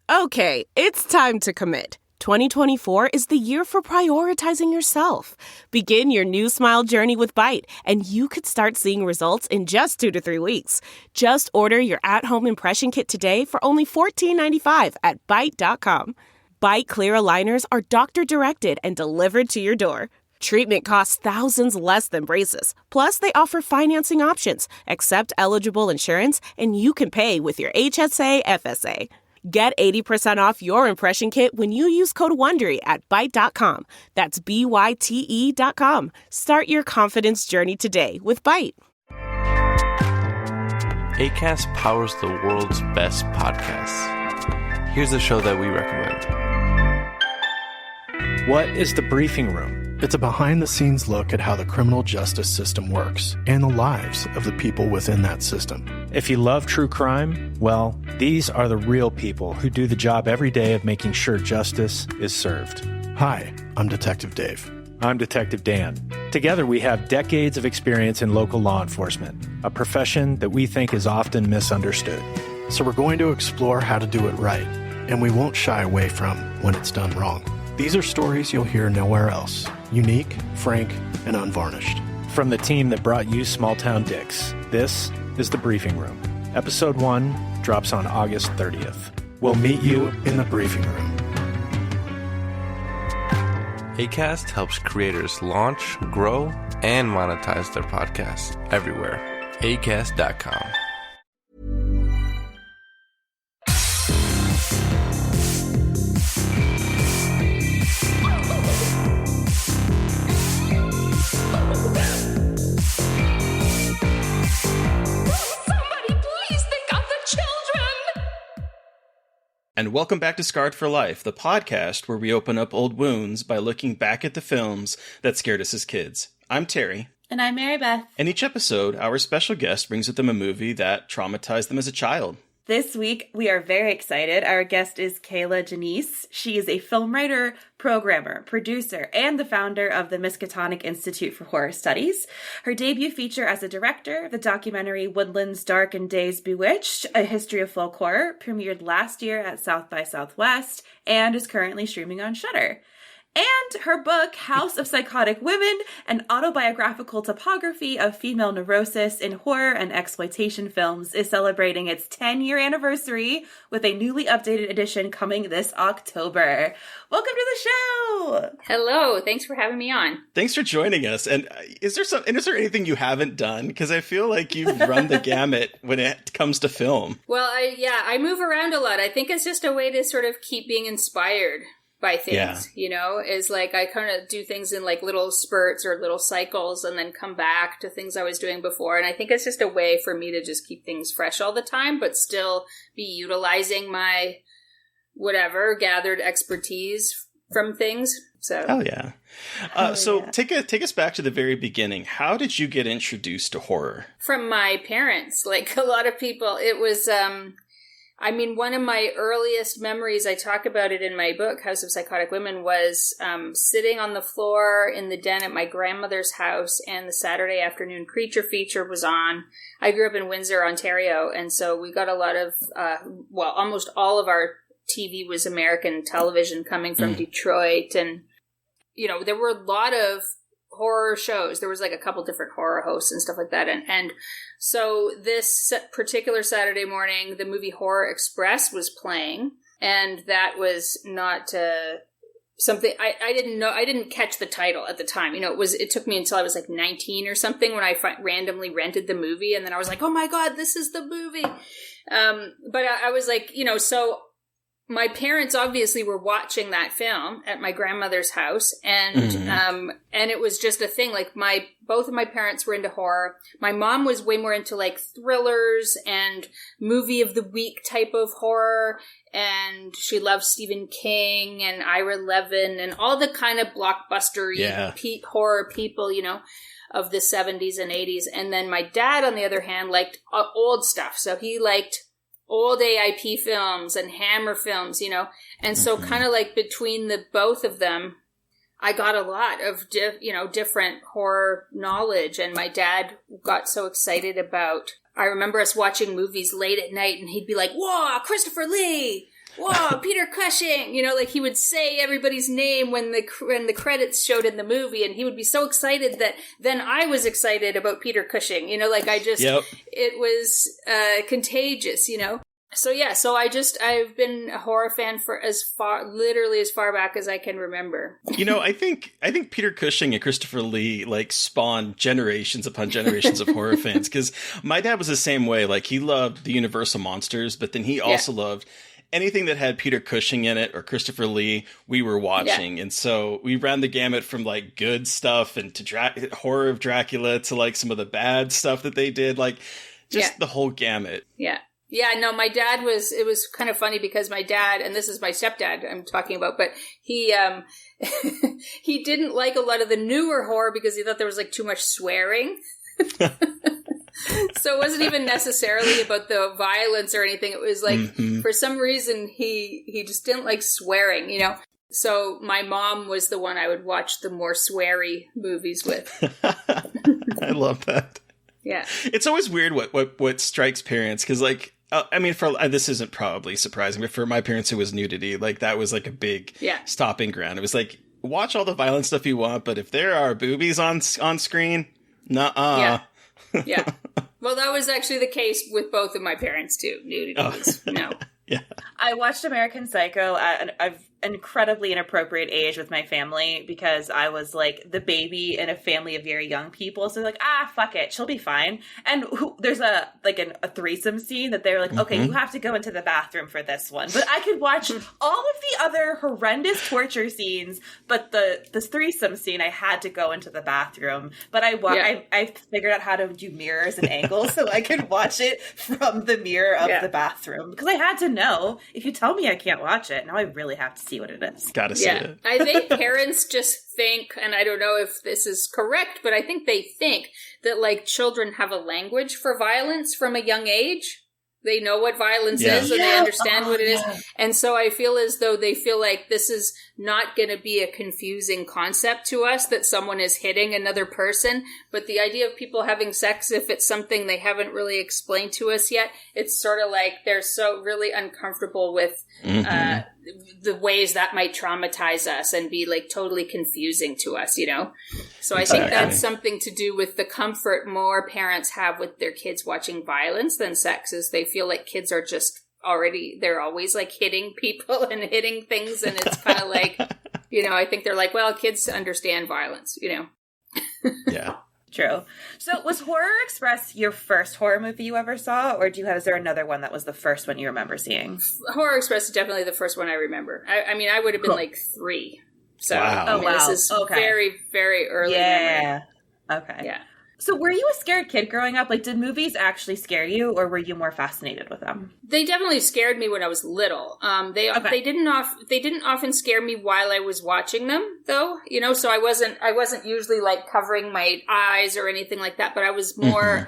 Okay, it's time to commit. 2024 is the year for prioritizing yourself. Begin your new smile journey with Byte, and you could start seeing results in just 2 to 3 weeks. Just order your at-home impression kit today for only $14.95 at Byte.com. Byte Clear aligners are doctor-directed and delivered to your door. Treatment costs thousands less than braces. Plus, they offer financing options, accept eligible insurance, and you can pay with your HSA, FSA. Get 80% off your impression kit when you use code WONDERY at Byte.com. That's BYTE.com. Start your confidence journey today with Byte. Acast powers the world's best podcasts. Here's a show that we recommend. What is The Briefing Room? It's a behind-the-scenes look at how the criminal justice system works and the lives of the people within that system. If you love true crime, well, these are the real people who do the job every day of making sure justice is served. Hi, I'm Detective Dave. I'm Detective Dan. Together we have decades of experience in local law enforcement, a profession that we think is often misunderstood. So we're going to explore how to do it right, and we won't shy away from when it's done wrong. These are stories you'll hear nowhere else. Unique, frank, and unvarnished. From the team that brought you Small Town Dicks, this is The Briefing Room. Episode 1 drops on August 30th. We'll meet you in the briefing room. Acast helps creators launch, grow, and monetize their podcasts everywhere. Acast.com. And welcome back to Scarred for Life, the podcast where we open up old wounds by looking back at the films that scared us as kids. I'm Terry. And I'm Mary Beth. In each episode, our special guest brings with them a movie that traumatized them as a child. This week, we are very excited. Our guest is Kier-La Janisse. She is a film writer, programmer, producer, and the founder of the Miskatonic Institute for Horror Studies. Her debut feature as a director, the documentary Woodlands Dark and Days Bewitched, A History of Folk Horror, premiered last year at South by Southwest and is currently streaming on Shudder. And her book, House of Psychotic Women, an autobiographical topography of female neurosis in horror and exploitation films, is celebrating its 10-year anniversary with a newly updated edition coming this October. Welcome to the show! Hello, thanks for having me on. Thanks for joining us. And is there anything you haven't done? Because I feel like you've run the gamut when it comes to film. Well, I move around a lot. I think it's just a way to sort of keep being inspired by things, you know, is like I kind of do things in like little spurts or little cycles and then come back to things I was doing before. And I think it's just a way for me to just keep things fresh all the time, but still be utilizing my whatever gathered expertise from things. So, Hell yeah. Take us back to the very beginning. How did you get introduced to horror? From my parents. Like a lot of people, it was, one of my earliest memories, I talk about it in my book, House of Psychotic Women, was sitting on the floor in the den at my grandmother's house, and the Saturday afternoon creature feature was on. I grew up in Windsor, Ontario, and so we got a lot of, almost all of our TV was American television coming from Detroit, and, you know, there were a lot of horror shows. There was like a couple different horror hosts and stuff like that. And so this particular Saturday morning, the movie Horror Express was playing. And that was not something I didn't know. I didn't catch the title at the time. You know, it took me until I was like 19 or something when I randomly rented the movie. And then I was like, oh my God, this is the movie. But I was like, you know, so my parents obviously were watching that film at my grandmother's house, and it was just a thing. Like both of my parents were into horror. My mom was way more into like thrillers and movie of the week type of horror, and she loved Stephen King and Ira Levin and all the kind of blockbuster-y horror people, you know, of the 70s and 80s. And then my dad, on the other hand, liked old stuff. So he liked old AIP films and Hammer films, you know. And so kind of like between the both of them, I got a lot of, different horror knowledge. And my dad got so excited about, I remember us watching movies late at night and he'd be like, whoa, Christopher Lee. whoa, Peter Cushing, you know, like he would say everybody's name when the credits showed in the movie, and he would be so excited that then I was excited about Peter Cushing, you know, like I just, it was contagious, you know. So yeah, I've been a horror fan for literally as far back as I can remember. You know, I think Peter Cushing and Christopher Lee like spawned generations upon generations of horror fans, because my dad was the same way. Like he loved the Universal monsters, but then he also loved anything that had Peter Cushing in it or Christopher Lee. We were watching, and so we ran the gamut from like good stuff and to horror of Dracula to like some of the bad stuff that they did, like just the whole gamut. Yeah. Yeah, no, my dad it was kind of funny because my dad, and this is my stepdad I'm talking about, but he, he didn't like a lot of the newer horror because he thought there was like too much swearing. So it wasn't even necessarily about the violence or anything. It was like, for some reason, he just didn't like swearing, you know? So my mom was the one I would watch the more sweary movies with. I love that. Yeah. It's always weird what strikes parents, because like, I mean, this isn't probably surprising, but for my parents, it was nudity. Like that was like a big stopping ground. It was like, watch all the violent stuff you want, but if there are boobies on screen, nuh-uh. Yeah. Well, that was actually the case with both of my parents too. Nudity was no. Yeah. I watched American Psycho at an incredibly inappropriate age with my family because I was like the baby in a family of very young people. So they're like, fuck it, she'll be fine. And there's a threesome scene that they're like, okay, you have to go into the bathroom for this one. But I could watch all of the other horrendous torture scenes, but the threesome scene, I had to go into the bathroom. But I figured out how to do mirrors and angles so I could watch it from the mirror of the bathroom, because I had to know. If you tell me I can't watch it, now I really have to see what it is. Gotta see it. I think parents just think, and I don't know if this is correct, but I think they think that like children have a language for violence from a young age. They know what violence is and they understand what it is. And so I feel as though they feel like this is not going to be a confusing concept to us, that someone is hitting another person. But the idea of people having sex, if it's something they haven't really explained to us yet, it's sort of like they're so really uncomfortable with the ways that might traumatize us and be like totally confusing to us, you know? So I think that's something to do with the comfort more parents have with their kids watching violence than sex, is they feel like kids are just they're always like hitting people and hitting things. And it's kind of like, you know, I think they're like, well, kids understand violence, you know? Yeah. True. So was Horror Express your first horror movie you ever saw, or is there another one that was the first one you remember seeing? Horror Express is definitely the first one I remember. I mean, I would have been like 3. So this is very, very early memory. Okay. Yeah. So were you a scared kid growing up? Like, did movies actually scare you, or were you more fascinated with them? They definitely scared me when I was little. They didn't often scare me while I was watching them, though. You know, so I wasn't usually like covering my eyes or anything like that. But I was more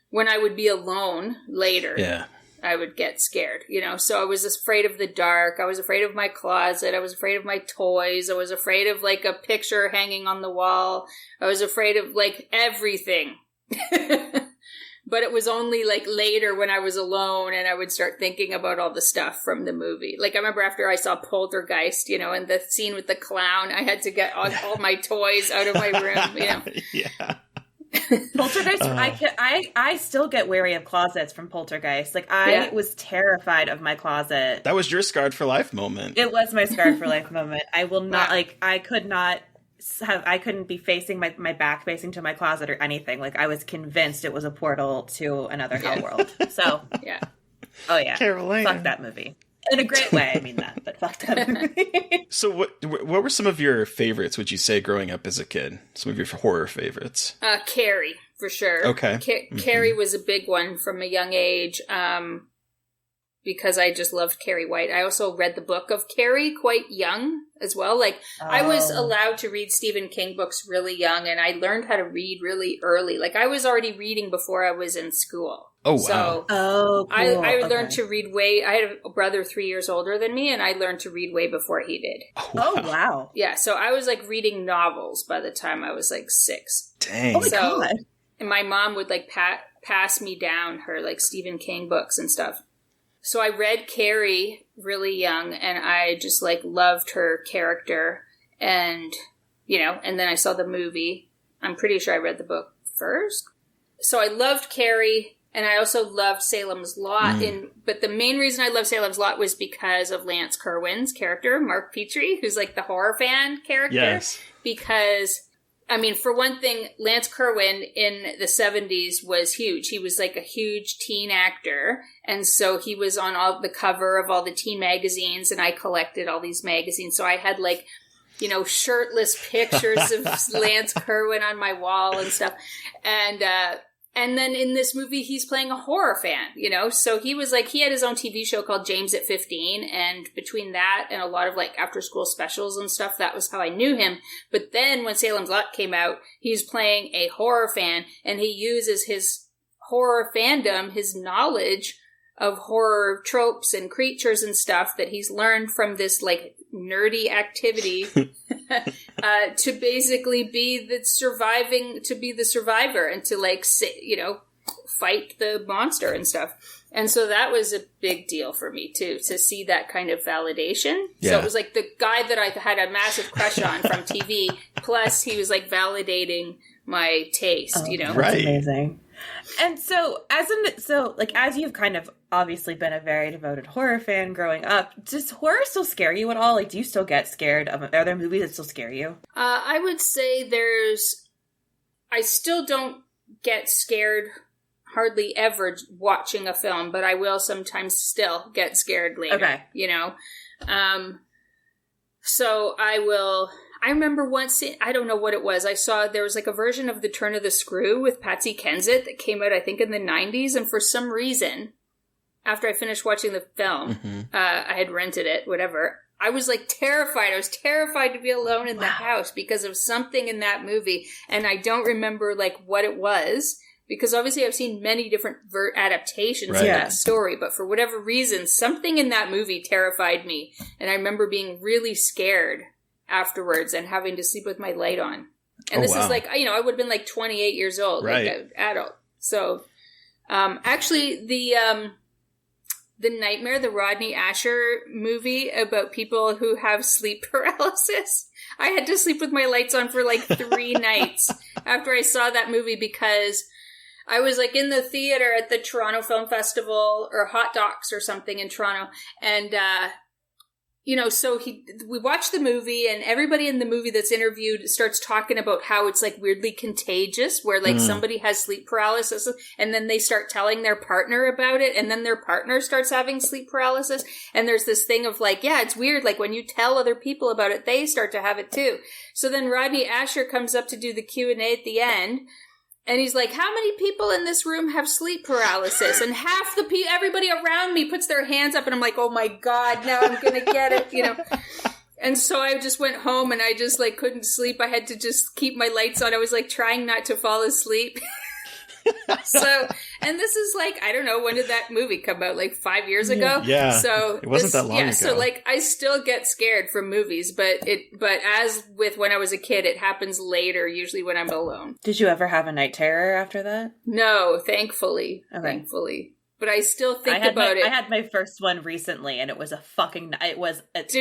when I would be alone later. Yeah. I would get scared, you know, so I was afraid of the dark. I was afraid of my closet. I was afraid of my toys. I was afraid of like a picture hanging on the wall. I was afraid of like everything. But it was only like later when I was alone and I would start thinking about all the stuff from the movie. Like I remember after I saw Poltergeist, you know, and the scene with the clown, I had to get all my toys out of my room, you know. Yeah. Poltergeist, I still get wary of closets from Poltergeist. Like, I was terrified of my closet. That was your scarred for life moment. It was my scarred for life moment. I will not, like, I couldn't be facing my back facing to my closet or anything. Like, I was convinced it was a portal to another hell world. So, yeah. Oh, yeah. Caroline. Fuck that movie. In a great way, I mean that, but fuck that movie. So what were some of your favorites, would you say, growing up as a kid? Some of your horror favorites? Carrie, for sure. Okay. Carrie was a big one from a young age, because I just loved Carrie White. I also read the book of Carrie quite young as well. Like, I was allowed to read Stephen King books really young, and I learned how to read really early. Like, I was already reading before I was in school. Oh, wow. So cool. I learned to read I had a brother 3 years older than me, and I learned to read way before he did. Oh, wow. Yeah, so I was like reading novels by the time I was like 6. Dang. Oh my God. And my mom would like pass me down her like Stephen King books and stuff. So I read Carrie really young, and I just, like, loved her character. And, you know, and then I saw the movie. I'm pretty sure I read the book first. So I loved Carrie, and I also loved Salem's Lot. But the main reason I loved Salem's Lot was because of Lance Kerwin's character, Mark Petrie, who's, like, the horror fan character. Yes. Because... I mean, for one thing, Lance Kerwin in the 70s was huge. He was like a huge teen actor. And so he was on all the cover of all the teen magazines, and I collected all these magazines. So I had, like, you know, shirtless pictures of Lance Kerwin on my wall and stuff. And then in this movie, he's playing a horror fan, you know? So he was like, he had his own TV show called James at 15. And between that and a lot of, like, after school specials and stuff, that was how I knew him. But then when Salem's Lot came out, he's playing a horror fan, and he uses his horror fandom, his knowledge of horror tropes and creatures and stuff that he's learned from this, like, nerdy activity to basically be the survivor and to, like, you know, fight the monster and stuff. And so that was a big deal for me too, to see that kind of validation. Yeah. So it was like the guy that I had a massive crush on from TV, plus he was, like, validating my taste, you know? That's amazing. And so as you've kind of obviously been a very devoted horror fan growing up, does horror still scare you at all? Like, do you still get scared of, are there movies that still scare you? I would say I still don't get scared hardly ever watching a film, but I will sometimes still get scared later. Okay. You know? So I remember once, I don't know what it was, I saw there was, like, a version of The Turn of the Screw with Patsy Kensit that came out, I think, in the 90s, and for some reason, after I finished watching the film, I had rented it, whatever, I was, like, terrified. I was terrified to be alone in the house because of something in that movie, and I don't remember, like, what it was, because obviously I've seen many different adaptations of that story, but for whatever reason, something in that movie terrified me, and I remember being really scared afterwards and having to sleep with my light on. And this is, like, you know, I would have been, like, 28 years old, like an adult. So, actually, the Nightmare, the Rodney Asher movie about people who have sleep paralysis, I had to sleep with my lights on for, like, 3 nights after I saw that movie, because I was, like, in the theater at the Toronto Film Festival, or Hot Docs or something in Toronto, and, you know, so we watched the movie, and everybody in the movie that's interviewed starts talking about how it's, like, weirdly contagious, where, like, somebody has sleep paralysis, and then they start telling their partner about it, and then their partner starts having sleep paralysis, and there's this thing of, like, yeah, it's weird, like, when you tell other people about it, they start to have it too. So then Rodney Asher comes up to do the Q&A at the end, and he's like, how many people in this room have sleep paralysis? And half everybody around me puts their hands up, and I'm like, oh my God, now I'm going to get it, you know. And so I just went home, and I just, like, couldn't sleep. I had to just keep my lights on. I was, like, trying not to fall asleep. So, and this is, like, I don't know, when did that movie come out? Like 5 years ago? Yeah. So it wasn't that long ago. So, like, I still get scared from movies, but as with when I was a kid, it happens later, usually when I'm alone. Did you ever have a night terror after that? No, thankfully. Okay. Thankfully. But I still think about it. I had my first one recently, and it was Do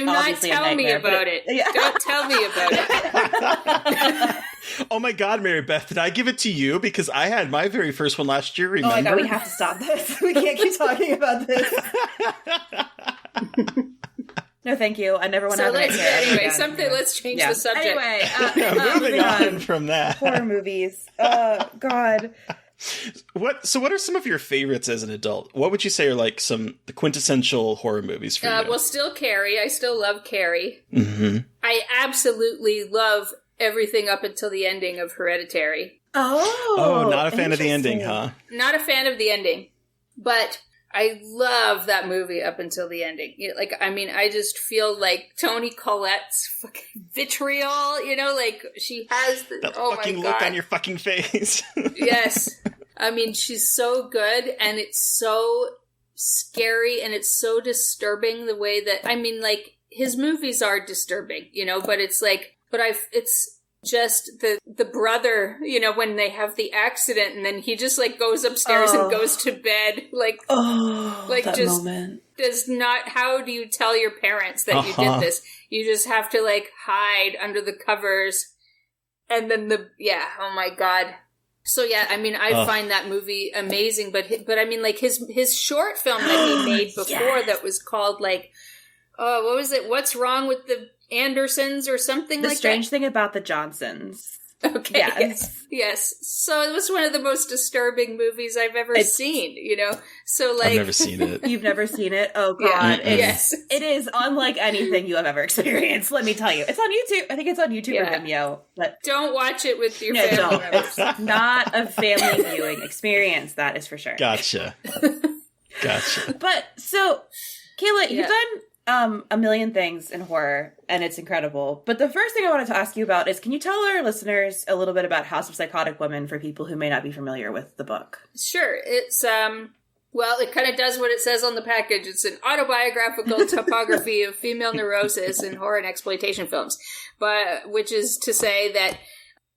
not tell me about it. Yeah. Don't tell me about it. Oh my God, Mary Beth, did I give it to you? Because I had my very first one last year, remember? Oh my God, we have to stop this. We can't keep talking about this. No, thank you. I never want to have a anyway, let's change the subject. Anyway, moving on from that. Horror movies. God. What are some of your favorites as an adult? What would you say are, like, the quintessential horror movies for you? Well, still Carrie. I still love Carrie. Mm-hmm. I absolutely love everything up until the ending of Hereditary. Oh, not a fan of the ending, huh? Not a fan of the ending, but I love that movie up until the ending. Like, I mean, I just feel like Toni Collette's fucking vitriol, you know, like, she has that fucking look on your fucking face. Yes. I mean, she's so good, and it's so scary, and it's so disturbing the way that, I mean, like, his movies are disturbing, you know, but it's like, it's just the brother, you know, when they have the accident and then he just like goes upstairs and goes to bed, like that just moment. Does not, how do you tell your parents that you did this? You just have to like hide under the covers. And then oh my God. So yeah, I mean, I find that movie amazing, but I mean, like his short film that he made before that was called like, what was it? What's Wrong with the Andersons or something like that? The Strange Thing About the Johnsons. Okay. Yes. So it was one of the most disturbing movies I've ever seen, you know? So like... I've never seen it. You've never seen it? Oh God. Yes. It is unlike anything you have ever experienced, let me tell you. It's on YouTube. I think it's on YouTube or Vimeo. But don't watch it with your family members. It's not a family viewing experience, that is for sure. Gotcha. But so, Kier-La, you've done a million things in horror, and it's incredible. But the first thing I wanted to ask you about is, can you tell our listeners a little bit about House of Psychotic Women for people who may not be familiar with the book? Sure. It's, well, it kind of does what it says on the package. It's an autobiographical topography of female neurosis in horror and exploitation films, but which is to say that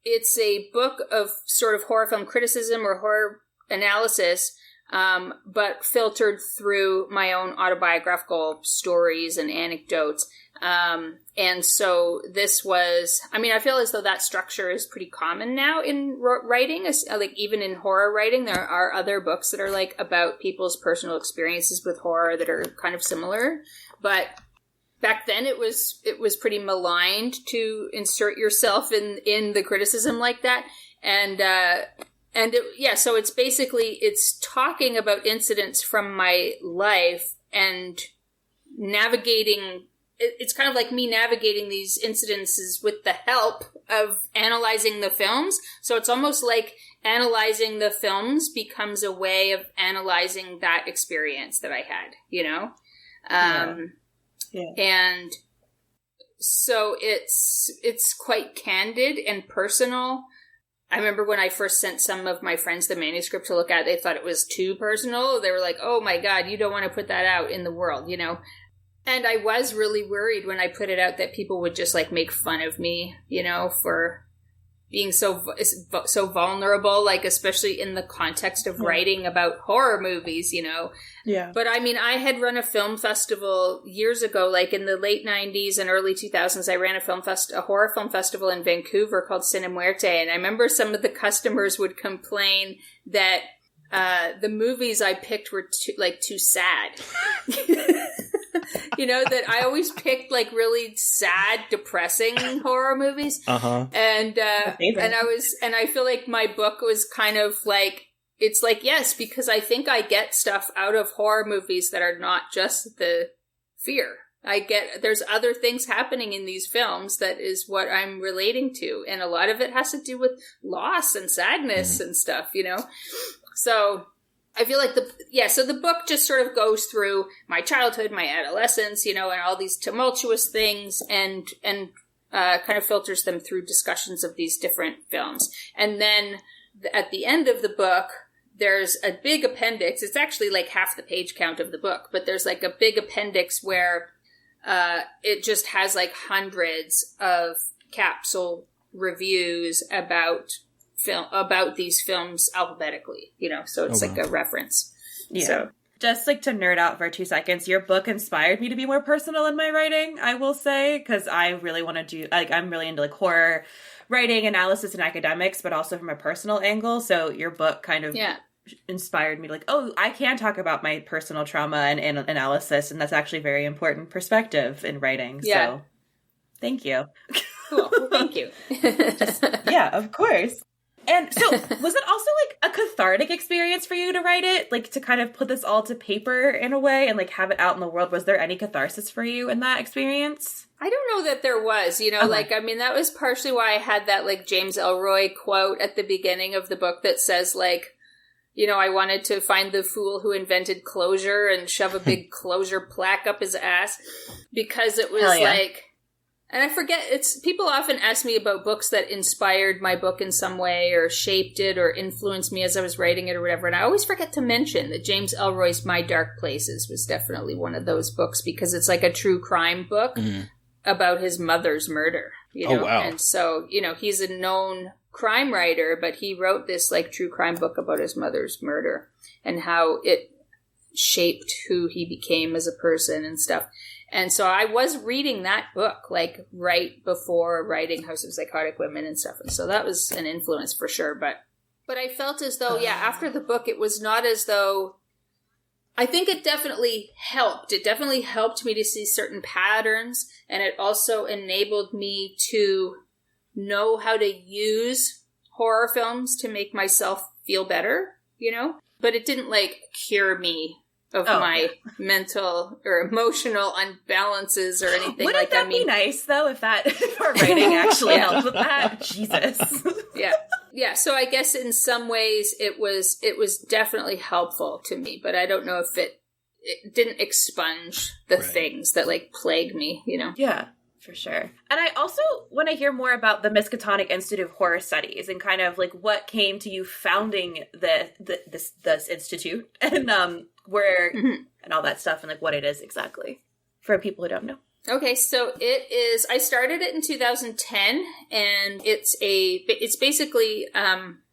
it's a book of sort of horror film criticism or horror analysis, but filtered through my own autobiographical stories and anecdotes. And so this was, I mean, I feel as though that structure is pretty common now in writing, like even in horror writing. There are other books that are like about people's personal experiences with horror that are kind of similar. But back then it was pretty maligned to insert yourself in the criticism like that. So it's basically, it's talking about incidents from my life and navigating, it's kind of like me navigating these incidences with the help of analyzing the films. So it's almost like analyzing the films becomes a way of analyzing that experience that I had, you know? And so it's quite candid and personal. I remember when I first sent some of my friends the manuscript to look at, they thought it was too personal. They were like, oh my God, you don't want to put that out in the world, you know? And I was really worried when I put it out that people would just like make fun of me, you know, for being so vulnerable, like especially in the context of writing about horror movies, you know? Yeah. But I mean, I had run a film festival years ago, like in the late 90s and early 2000s. I ran a horror film festival in Vancouver called Cine Muerte. And I remember some of the customers would complain that the movies I picked were too sad. You know, that I always picked like really sad, depressing horror movies. And I feel like my book was kind of like, it's like, yes, because I think I get stuff out of horror movies that are not just the fear. There's other things happening in these films that is what I'm relating to. And a lot of it has to do with loss and sadness and stuff, you know? So I feel like so the book just sort of goes through my childhood, my adolescence, you know, and all these tumultuous things and kind of filters them through discussions of these different films. And then at the end of the book, there's a big appendix. It's actually like half the page count of the book, but there's like a big appendix where it just has like hundreds of capsule reviews about these films alphabetically, you know, so it's like a reference. Yeah. So just like to nerd out for 2 seconds, your book inspired me to be more personal in my writing, I will say, because I really want to do, like, I'm really into like horror writing, analysis, and academics, but also from a personal angle. So your book kind of inspired me to like, oh, I can talk about my personal trauma and analysis, and that's actually a very important perspective in writing. Yeah. So thank you. Cool. Well, thank you. Of course. And so was it also like a cathartic experience for you to write it? Like to kind of put this all to paper in a way and like have it out in the world? Was there any catharsis for you in that experience? I don't know that there was, you know, like, I mean, that was partially why I had that like James Ellroy quote at the beginning of the book that says like, you know, I wanted to find the fool who invented closure and shove a big closure plaque up his ass, because it was like, and I forget, people often ask me about books that inspired my book in some way or shaped it or influenced me as I was writing it or whatever. And I always forget to mention that James Ellroy's My Dark Places was definitely one of those books, because it's like a true crime book about his mother's murder. you know? Oh, wow. And so, you know, he's a known crime writer, but he wrote this like true crime book about his mother's murder and how it shaped who he became as a person and stuff. And so I was reading that book like right before writing House of Psychotic Women and stuff. And so that was an influence for sure. But I felt as though, yeah, after the book, it was not as though, I think it definitely helped. It definitely helped me to see certain patterns. And it also enabled me to know how to use horror films to make myself feel better, you know? But it didn't like cure me of my mental or emotional unbalances or anything. Wouldn't that be nice though if our writing actually helped with that? Jesus. Yeah. So I guess in some ways it was definitely helpful to me, but I don't know if it didn't expunge the things that like plague me, you know? Yeah. For sure. And I also want to hear more about the Miskatonic Institute of Horror Studies and kind of like what came to you founding this institute and where and all that stuff and like what it is exactly for people who don't know. Okay, so I started it in 2010 and it's basically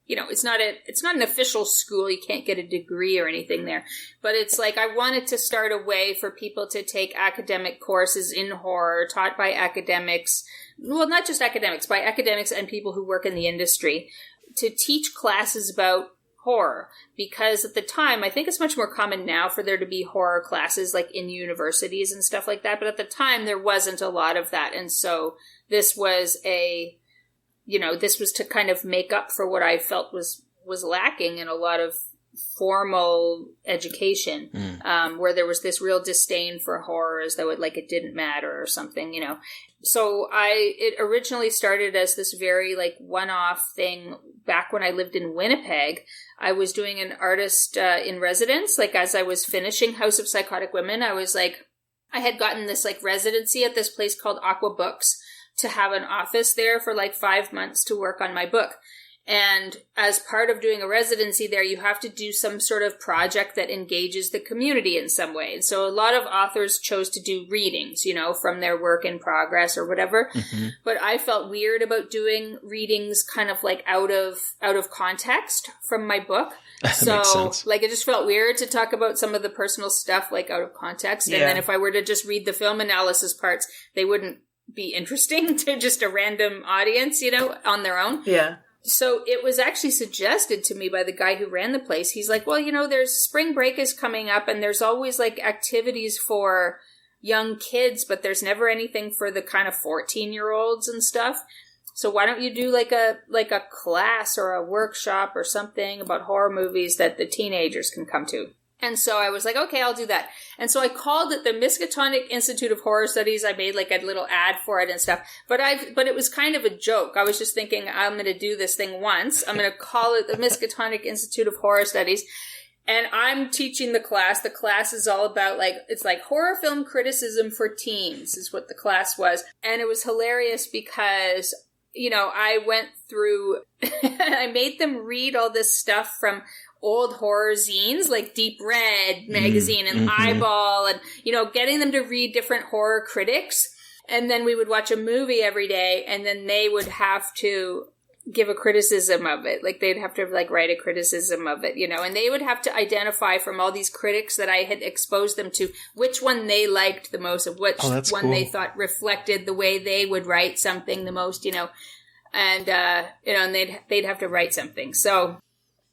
you know, it's not an official school. You can't get a degree or anything there. But it's like I wanted to start a way for people to take academic courses in horror taught by academics. Well, not just academics, by academics and people who work in the industry to teach classes about horror. Because at the time, I think it's much more common now for there to be horror classes like in universities and stuff like that. But at the time, there wasn't a lot of that. And so this was this was to kind of make up for what I felt was lacking in a lot of formal education, where there was this real disdain for horror as though it didn't matter or something, you know. So it originally started as this very like one-off thing back when I lived in Winnipeg. I was doing an artist in residence, like as I was finishing House of Psychotic Women, I had gotten this like residency at this place called Aqua Books, to have an office there for like 5 months to work on my book. And as part of doing a residency there, you have to do some sort of project that engages the community in some way. And so a lot of authors chose to do readings, you know, from their work in progress or whatever. Mm-hmm. But I felt weird about doing readings kind of like out of context from my book. So like it just felt weird to talk about some of the personal stuff like out of context. Yeah. And then if I were to just read the film analysis parts, they wouldn't be interesting to just a random audience, you know, on their own. Yeah. So it was actually suggested to me by the guy who ran the place. He's like, well, you know, there's spring break is coming up and there's always like activities for young kids, but there's never anything for the kind of 14-year-olds and stuff. So why don't you do like a class or a workshop or something about horror movies that the teenagers can come to? And so I was like, okay, I'll do that. And so I called it the Miskatonic Institute of Horror Studies. I made like a little ad for it and stuff. But it was kind of a joke. I was just thinking, I'm going to do this thing once. I'm going to call it the Miskatonic Institute of Horror Studies. And I'm teaching the class. The class is all about it's like horror film criticism for teens is what the class was. And it was hilarious because, you know, I went through, I made them read all this stuff from old horror zines like Deep Red magazine and Eyeball and, you know, getting them to read different horror critics. And then we would watch a movie every day and then they would have to give a criticism of it. Like they'd have to like write a criticism of it, you know, and they would have to identify from all these critics that I had exposed them to which one they liked the most, of which one cool. They thought reflected the way they would write something the most, you know, and, you know, and they'd have to write something. So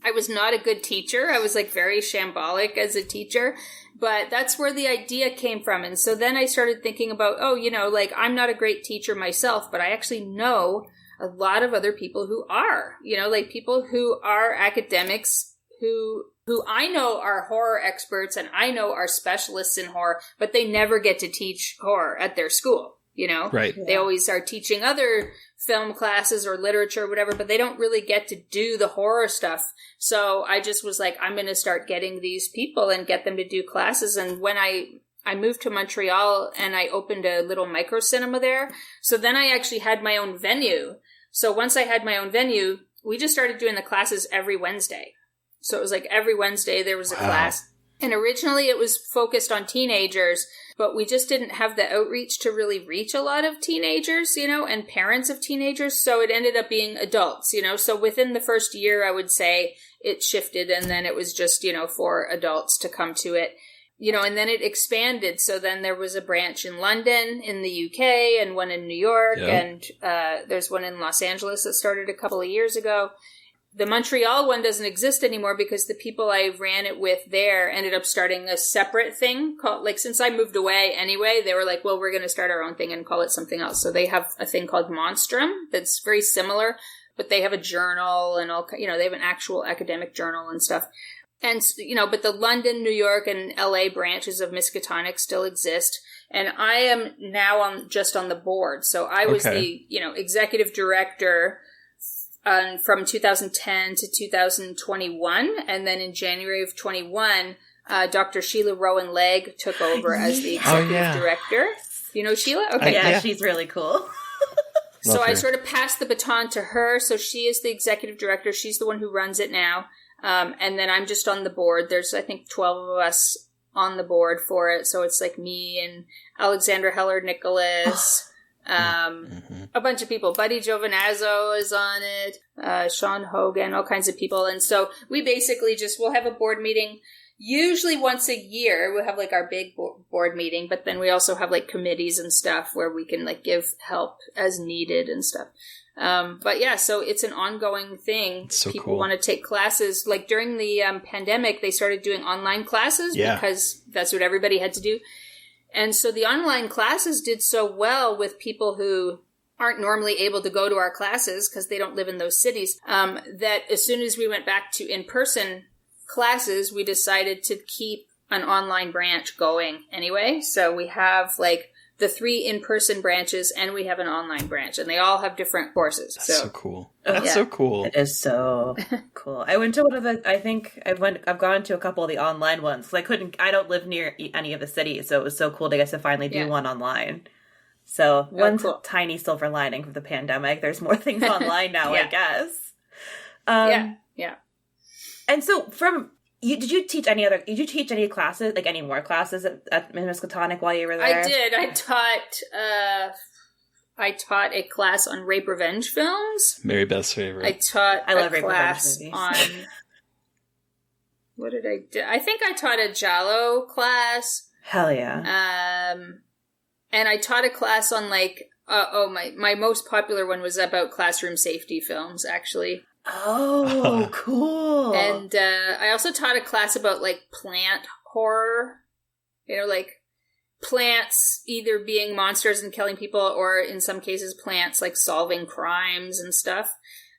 I was not a good teacher. I was like very shambolic as a teacher, but that's where the idea came from. And so then I started thinking about, oh, you know, like I'm not a great teacher myself, but I actually know a lot of other people who are, you know, like people who are academics who I know are horror experts and I know are specialists in horror, but they never get to teach horror at their school, you know? Right. They always are teaching other film classes or literature or whatever, but they don't really get to do the horror stuff. So I just was like, I'm going to start getting these people and get them to do classes. And when I moved to Montreal and I opened a little micro cinema there. So then I actually had my own venue. So once I had my own venue, we just started doing the classes every Wednesday. So it was like every Wednesday there was a class. And originally it was focused on teenagers, but we just didn't have the outreach to really reach a lot of teenagers, and parents of teenagers. So it ended up being adults, So within the first year, I would say it shifted, and then it was just, for adults to come to it, and then it expanded. So then there was a branch in London, in the UK, and one in New York, and there's one in Los Angeles that started a couple of years ago. The Montreal one doesn't exist anymore because the people I ran it with there ended up starting a separate thing called, since I moved away anyway, they were like, well, we're going to start our own thing and call it something else. So they have a thing called Monstrum that's very similar, but they have a journal and all, they have an actual academic journal and stuff. And, but the London, New York, and LA branches of Miskatonic still exist. And I am now just on the board. So I was the, executive director from 2010 to 2021, and then in January of 21, Dr. Sheila Rowan-Legg took over as the executive director. You know Sheila? Okay. Yeah, she's really cool. So I sort of passed the baton to her, so she is the executive director. She's the one who runs it now, and then I'm just on the board. There's, I think, 12 of us on the board for it, so it's like me and Alexandra Heller-Nicholas, a bunch of people. Buddy Giovinazzo is on it, Sean Hogan, all kinds of people. And so we basically we'll have a board meeting usually once a year. We'll have our big board meeting, but then we also have committees and stuff where we can give help as needed and stuff. But yeah, so it's an ongoing thing. So people cool. want to take classes. During the pandemic, they started doing online classes because that's what everybody had to do. And so the online classes did so well with people who aren't normally able to go to our classes because they don't live in those cities, that as soon as we went back to in-person classes, we decided to keep an online branch going anyway. So we have the 3 in-person branches and we have an online branch, and they all have different courses. That's so cool. That's so cool. It is so cool. I went to one of the, I think I've gone to a couple of the online ones. I don't live near any of the cities, so it was so cool to get to finally do one online. So one tiny silver lining of the pandemic, there's more things online now, I guess. Yeah. And so did you teach any classes, any more classes at Miskatonic while you were there? I did. I taught a class on rape revenge films. Mary Beth's favorite. I love rape revenge movies. On what did I do? I think I taught a Giallo class. Hell yeah. And I taught a class on my most popular one was about classroom safety films, actually. Oh, cool. And I also taught a class about plant horror, plants either being monsters and killing people, or in some cases plants solving crimes and stuff.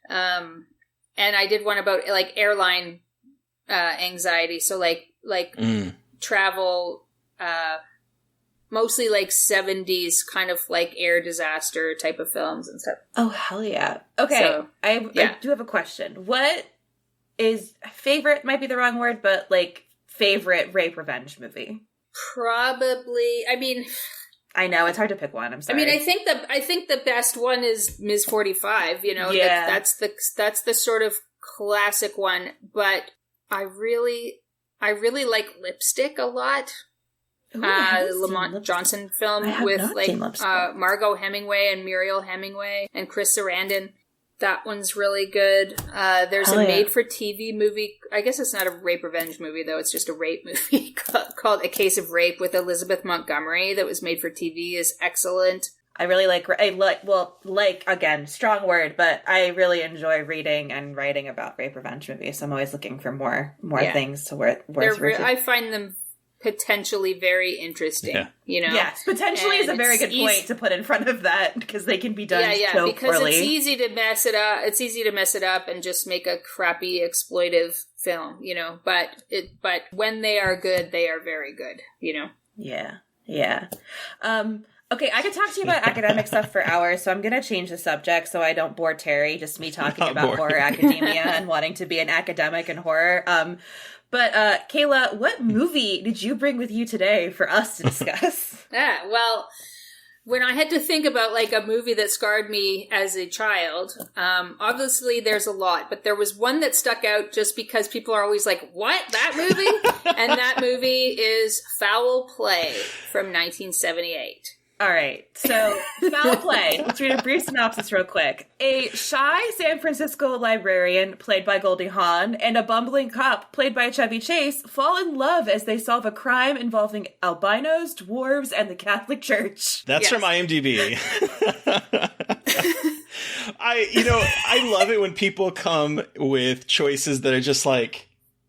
And I did one about airline anxiety, so travel, mostly 70s kind of air disaster type of films and stuff. Oh, hell yeah. Okay. So, I do have a question. What is favorite, might be the wrong word, but favorite rape revenge movie? Probably, I know, it's hard to pick one. I'm sorry. I think the best one is Ms. 45, that's the sort of classic one, but I really like Lipstick a lot. Lamont Johnson film with Margot Hemingway and Muriel Hemingway and Chris Sarandon. That one's really good. There's a made-for-TV movie. I guess it's not a rape revenge movie, though. It's just a rape movie called A Case of Rape with Elizabeth Montgomery that was made for TV. Is excellent. I really again, strong word, but I really enjoy reading and writing about rape revenge movies. So I'm always looking for more things to where I find them potentially very interesting, Yes, potentially is a very good point to put in front of that, because they can be done so because poorly. It's easy to mess it up. It's easy to mess it up and just make a crappy exploitive film, But when they are good, they are very good, Yeah. Okay, I could talk to you about academic stuff for hours, so I'm going to change the subject so I don't bore Terry, just me talking about horror academia and wanting to be an academic in horror. But Kier-La, what movie did you bring with you today for us to discuss? Well, when I had to think about like a movie that scarred me as a child, obviously there's a lot, but there was one that stuck out just because people are always like, what? That movie? And that movie is Foul Play from 1978. All right, so Foul Play. Let's read a brief synopsis real quick. A shy San Francisco librarian, played by Goldie Hawn, and a bumbling cop, played by Chevy Chase, fall in love as they solve a crime involving albinos, dwarves, and the Catholic Church. That's from IMDb. I love it when people come with choices that are just like,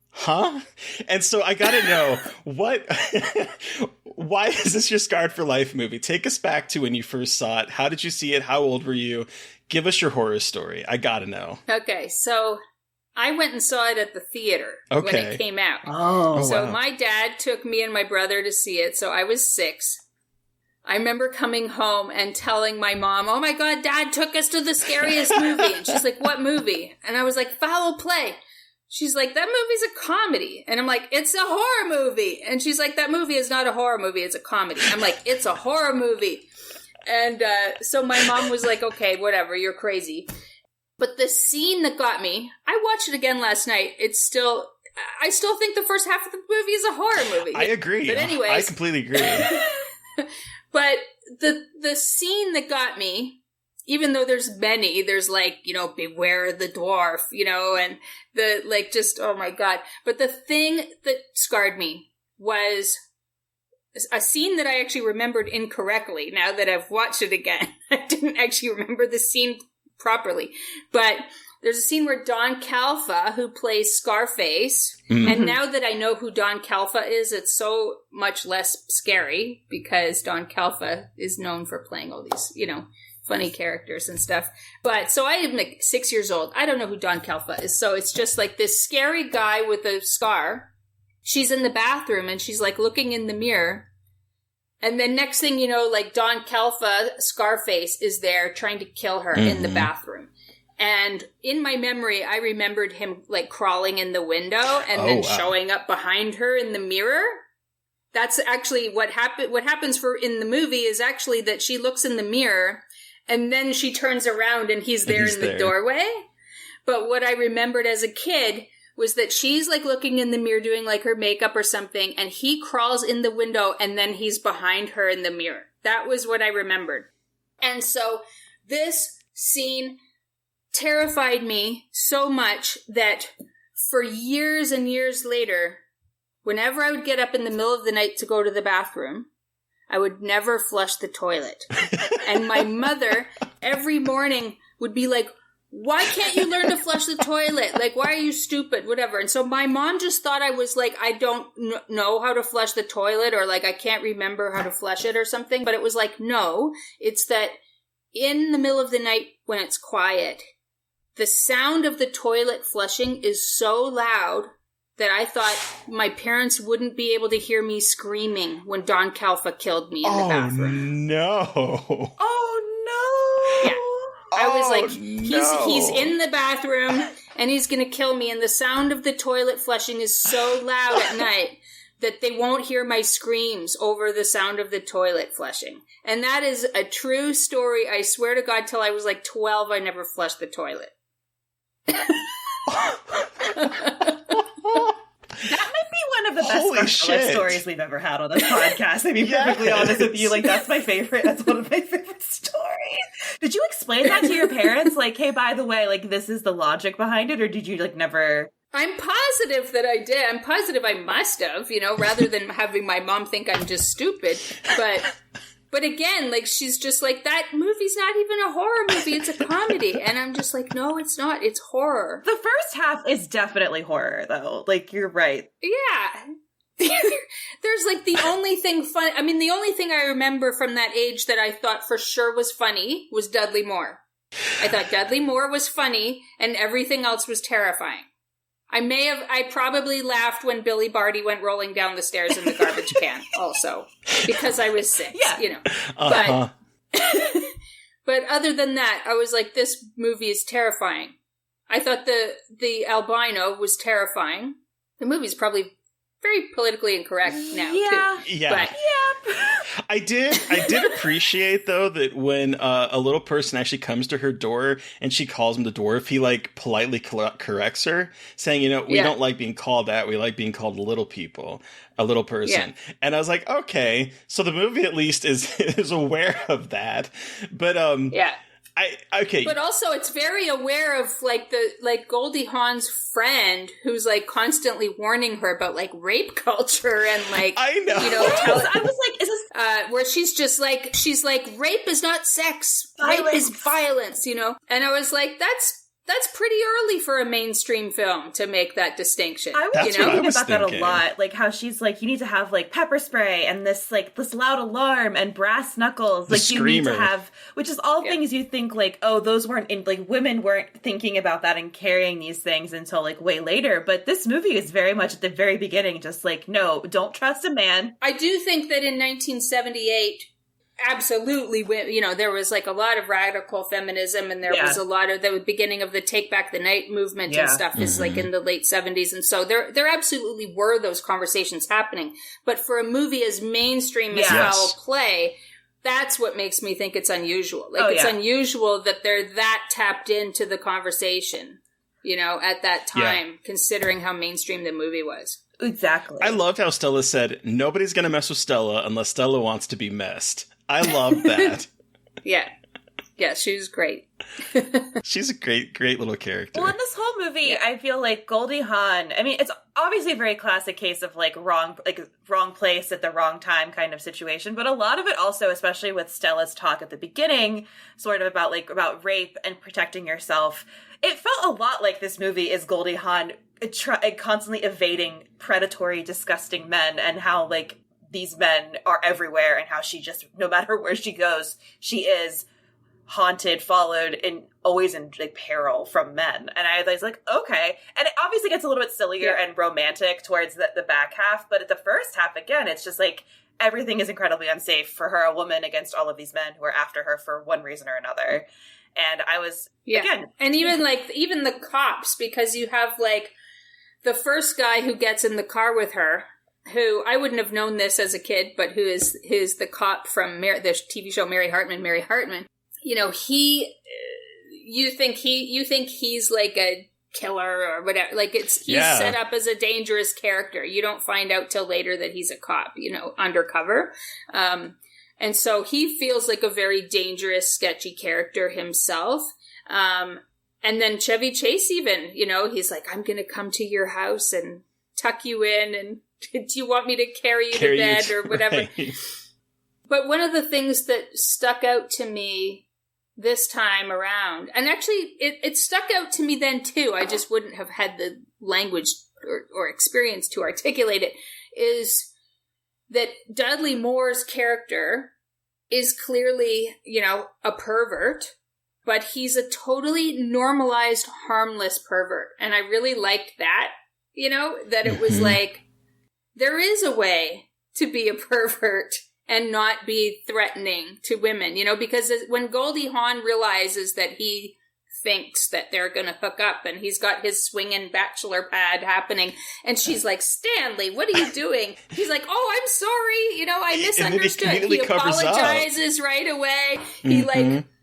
huh? And so I gotta know, why is this your Scarred for Life movie? Take us back to when you first saw it. How did you see it? How old were you? Give us your horror story. I gotta know. Okay, so I went and saw it at the theater when it came out. So wow. My dad took me and my brother to see it, so I was 6. I remember coming home and telling my mom, oh my God, Dad took us to the scariest movie. And she's like, what movie? And I was like, Foul Play. She's like, that movie's a comedy. And I'm like, it's a horror movie. And she's like, that movie is not a horror movie, it's a comedy. I'm like, it's a horror movie. And so my mom was like, okay, whatever, you're crazy. But the scene that got me, I watched it again last night. I still think the first half of the movie is a horror movie. I agree. But anyways, I completely agree. But the scene that got me, even though there's many, there's like, beware the dwarf, and the, like, just, oh my God. But the thing that scarred me was a scene that I actually remembered incorrectly now that I've watched it again. I didn't actually remember the scene properly. But there's a scene where Don Calfa, who plays Scarface, and now that I know who Don Calfa is, it's so much less scary because Don Calfa is known for playing all these, funny characters and stuff. But so I am like 6 years old. I don't know who Don Calfa is. So it's just like this scary guy with a scar. She's in the bathroom and she's like looking in the mirror. And then next thing you know, like Don Calfa, Scarface, is there trying to kill her in the bathroom. And in my memory, I remembered him like crawling in the window and then showing up behind her in the mirror. That's actually what happened. What happens in the movie is actually that she looks in the mirror and then she turns around and he's there in the doorway. But what I remembered as a kid was that she's like looking in the mirror doing like her makeup or something, and he crawls in the window and then he's behind her in the mirror. That was what I remembered. And so this scene terrified me so much that for years and years later, whenever I would get up in the middle of the night to go to the bathroom, I would never flush the toilet. And my mother, every morning, would be like, why can't you learn to flush the toilet? Like, why are you stupid? Whatever. And so my mom just thought I was like, I don't know how to flush the toilet, or like, I can't remember how to flush it or something. But it was like, no, it's that in the middle of the night when it's quiet, the sound of the toilet flushing is so loud that I thought my parents wouldn't be able to hear me screaming when Don Calfa killed me in the bathroom. No. Oh, no. Yeah. I was like, he's in the bathroom and he's going to kill me. And the sound of the toilet flushing is so loud at night that they won't hear my screams over the sound of the toilet flushing. And that is a true story. I swear to God, till I was like 12, I never flushed the toilet. That might be one of the best Scarlet stories we've ever had on this podcast. To be perfectly honest with you, like that's my favorite. That's one of my favorite stories. Did you explain that to your parents? Like, hey, by the way, like this is the logic behind it, or did you like never? I'm positive that I did. I'm positive I must have, rather than having my mom think I'm just stupid. But again, like, she's just like, that movie's not even a horror movie, it's a comedy. And I'm just like, no, it's not, it's horror. The first half is definitely horror, though. Like, you're right. Yeah. There's like the only thing fun. I mean, the only thing I remember from that age that I thought for sure was funny was Dudley Moore. I thought Dudley Moore was funny and everything else was terrifying. I probably laughed when Billy Barty went rolling down the stairs in the garbage can also, because I was 6, But other than that, I was like, this movie is terrifying. I thought the albino was terrifying. The movie's probably very politically incorrect now, Yeah. too. Yeah. But, I did appreciate though that when a little person actually comes to her door and she calls him the dwarf, he like politely corrects her, saying, you know, we don't like being called that. We like being called little people, a little person. Yeah. And I was like, okay, so the movie at least is aware of that. But okay. But also it's very aware of like Goldie Hawn's friend who's like constantly warning her about like rape culture and like, I know. You know, I was like, is this where she's like, rape is not sex, rape is violence, you know? And I was like, that's pretty early for a mainstream film to make that distinction. I was thinking about that a lot. Like how she's like, you need to have like pepper spray and this loud alarm and brass knuckles. Like you need to have, which is all things you think like, oh, those weren't like women weren't thinking about that and carrying these things until like way later. But this movie is very much at the very beginning, just like, no, don't trust a man. I do think that in 1978, absolutely, you know, there was like a lot of radical feminism, and there was a lot of the beginning of the Take Back the Night movement and stuff is like in the late 70s, and so there absolutely were those conversations happening. But for a movie as mainstream as Foul Play, that's what makes me think it's unusual. Like it's unusual that they're that tapped into the conversation, you know, at that time, considering how mainstream the movie was. Exactly. I loved how Stella said, nobody's going to mess with Stella unless Stella wants to be messed. I love that. Yeah, she was great. She's a great little character. Well, in this whole movie, I feel like Goldie Hawn, I mean, it's obviously a very classic case of like wrong place at the wrong time kind of situation, but a lot of it also, especially with Stella's talk at the beginning, sort of about rape and protecting yourself, it felt a lot like this movie is Goldie Hawn constantly evading predatory, disgusting men, and how like these men are everywhere, and how she just, no matter where she goes, she is haunted, followed, and always in like peril from men. And I was like, okay. And it obviously gets a little bit sillier and romantic towards the back half, but at the first half, again, it's just like everything is incredibly unsafe for her, a woman against all of these men who are after her for one reason or another. And I was, again. And even the cops, because you have like the first guy who gets in the car with her, who I wouldn't have known this as a kid, but who is the cop from the TV show Mary Hartman. You know, you think he's like a killer or whatever. Like he's set up as a dangerous character. You don't find out till later that he's a cop, you know, undercover. And so he feels like a very dangerous, sketchy character himself. And then Chevy Chase even, you know, he's like, I'm going to come to your house and tuck you in, and do you want me to carry you to bed or whatever? Right. But one of the things that stuck out to me this time around, and actually it stuck out to me then too, I just wouldn't have had the language or experience to articulate it, is that Dudley Moore's character is clearly, you know, a pervert, but he's a totally normalized, harmless pervert. And I really liked that, you know, that it was like, there is a way to be a pervert and not be threatening to women, you know, because when Goldie Hawn realizes that he thinks that they're going to hook up and he's got his swinging bachelor pad happening, and she's like, Stanley, what are you doing? He's like, oh, I'm sorry, you know, I misunderstood. He apologizes right away.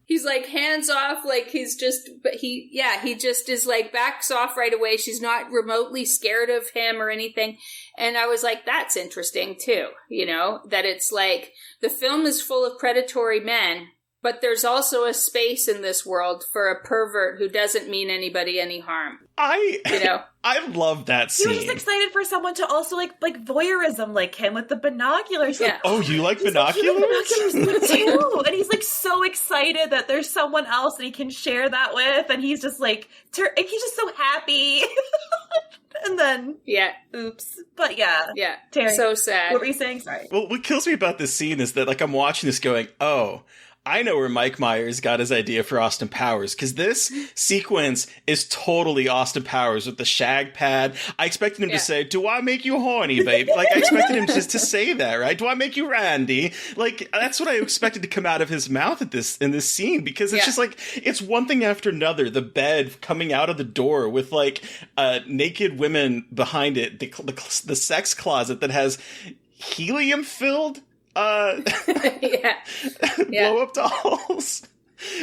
He's like hands off, like he just is like backs off right away. She's not remotely scared of him or anything. And I was like, that's interesting too, you know, that it's like the film is full of predatory men, but there's also a space in this world for a pervert who doesn't mean anybody any harm. I love that scene. He was just excited for someone to also like voyeurism like him with the binoculars. Yeah. Oh, you like binoculars? Like, binoculars too. And he's like so excited that there's someone else that he can share that with, and he's just like he's just so happy. And then oops. But Terry, so sad. What were you saying? Sorry. Well, what kills me about this scene is that like I'm watching this going, oh, I know where Mike Myers got his idea for Austin Powers, because this sequence is totally Austin Powers with the shag pad. I expected him to say, "Do I make you horny, baby?" Like, I expected him just to say that, right? "Do I make you randy?" Like, that's what I expected to come out of his mouth in this scene, because it's just like, it's one thing after another. The bed coming out of the door with like naked women behind it, the sex closet that has helium-filled blow up dolls.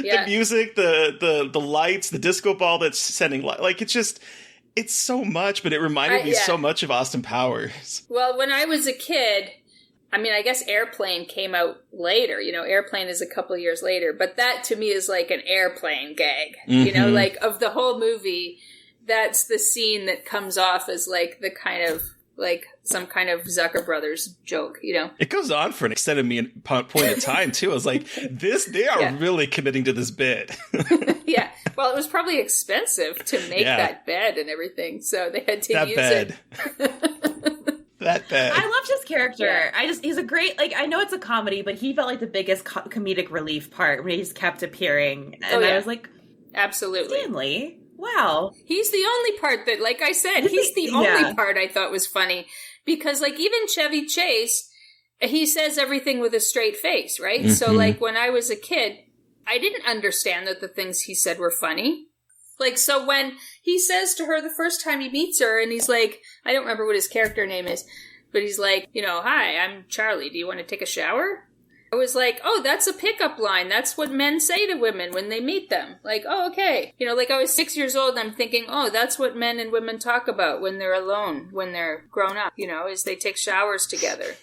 The music, the lights, the disco ball that's sending light. Like, it's so much, but it reminded me so much of Austin Powers. Well, when I was a kid, I mean, I guess Airplane came out later. You know, Airplane is a couple of years later, but that to me is like an Airplane gag. Mm-hmm. You know, like, of the whole movie, that's the scene that comes off as like the kind of like some kind of Zucker Brothers joke, you know? It goes on for an extended point of time, too. I was like, they are really committing to this bit. Yeah. Well, it was probably expensive to make that bed and everything, so they had to use it. That bed. I loved his character. Yeah. He's a great, like, I know it's a comedy, but he felt like the biggest comedic relief part when he just kept appearing. And I was like, absolutely. Stanley. Wow. He's the only part that, like I said, he's the only part I thought was funny. Because, like, even Chevy Chase, he says everything with a straight face, right? Mm-hmm. So, like, when I was a kid, I didn't understand that the things he said were funny. Like, so when he says to her the first time he meets her, and he's like, I don't remember what his character name is, but he's like, you know, "Hi, I'm Charlie. Do you want to take a shower?" I was like, oh, that's a pickup line. That's what men say to women when they meet them. Like, oh, okay. You know, like, I was 6 years old and I'm thinking, oh, that's what men and women talk about when they're alone, when they're grown up, you know, is they take showers together.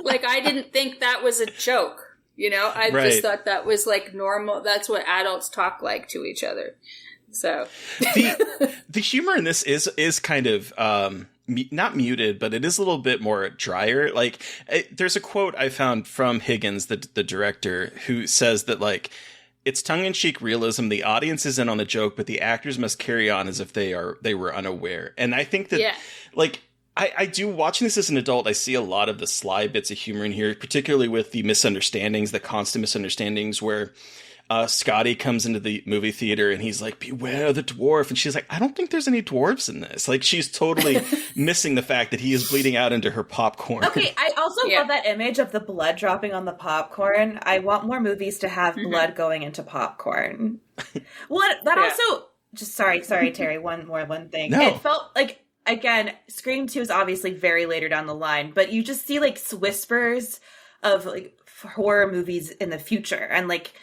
Like, I didn't think that was a joke, you know? I just thought that was, like, normal. That's what adults talk like to each other. So. The humor in this is kind of... not muted, but it is a little bit more drier. Like, there's a quote I found from Higgins, the director, who says that, like, it's tongue-in-cheek realism. The audience is in on the joke, but the actors must carry on as if they were unaware. And I think that, like, I do, watching this as an adult, I see a lot of the sly bits of humor in here, particularly with the misunderstandings, the constant misunderstandings where Scotty comes into the movie theater and he's like, "Beware the dwarf." And she's like, "I don't think there's any dwarves in this." Like, she's totally missing the fact that he is bleeding out into her popcorn. Okay, I also love that image of the blood dropping on the popcorn. I want more movies to have blood going into popcorn. Well, that also, just sorry, Terry, one thing. No. It felt like, again, Scream 2 is obviously very later down the line, but you just see, like, whispers of, like, horror movies in the future. And, like,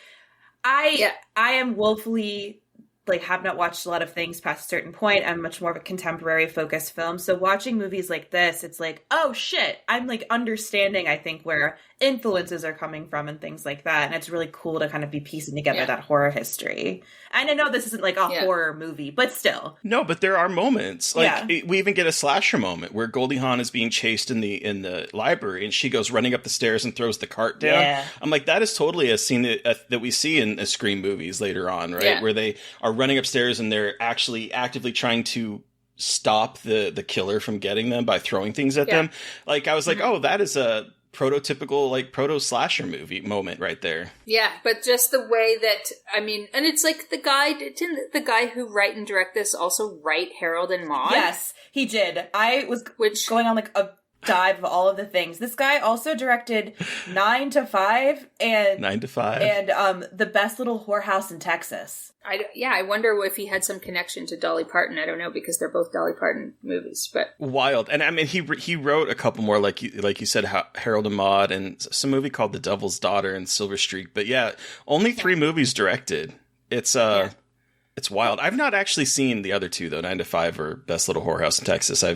I am woefully, like, have not watched a lot of things past a certain point. I'm much more of a contemporary focused film. So watching movies like this, it's like, oh shit, I'm, like, understanding, I think, where influences are coming from and things like that. And it's really cool to kind of be piecing together that horror history. And I know this isn't like a horror movie, but still. No, but there are moments. Like, we even get a slasher moment where Goldie Hawn is being chased in the library and she goes running up the stairs and throws the cart down. Yeah. I'm like, that is totally a scene that we see in Scream movies later on, right? Yeah. Where they are running upstairs and they're actually actively trying to stop the killer from getting them by throwing things at them. Like, I was like, oh, that is a prototypical, like, proto-slasher movie moment right there. Yeah, but just the way that, I mean, and it's like didn't the guy who write and direct this also write Harold and Maude? Yes, he did. I was going on, like, a dive of all of the things. This guy also directed 9 to 5 and The Best Little Whorehouse in Texas. I wonder if he had some connection to Dolly Parton. I don't know, because they're both Dolly Parton movies. But wild. And I mean, he wrote a couple more, like you said, Harold and Maude, and some movie called The Devil's Daughter and Silver Streak. But yeah, only 3 movies directed. It's wild. I've not actually seen the other 2 though, 9 to 5 or Best Little Whorehouse in Texas. I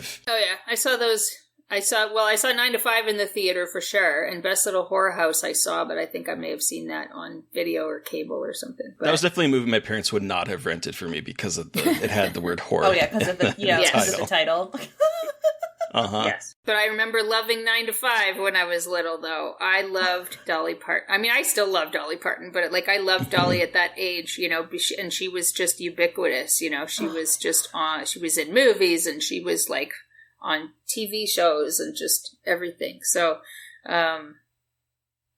saw those. I saw 9 to 5 in the theater for sure, and Best Little Horror House I saw, but I think I may have seen that on video or cable or something. But that was definitely a movie my parents would not have rented for me because of it had the word horror. Oh yeah, because of the title. Uh-huh. Yes. But I remember loving 9 to 5 when I was little, though. I loved Dolly Parton. I mean, I still love Dolly Parton, but, like, I loved Dolly at that age, you know, and she was just ubiquitous, you know. She was just she was in movies, and she was, like, on TV shows and just everything. So,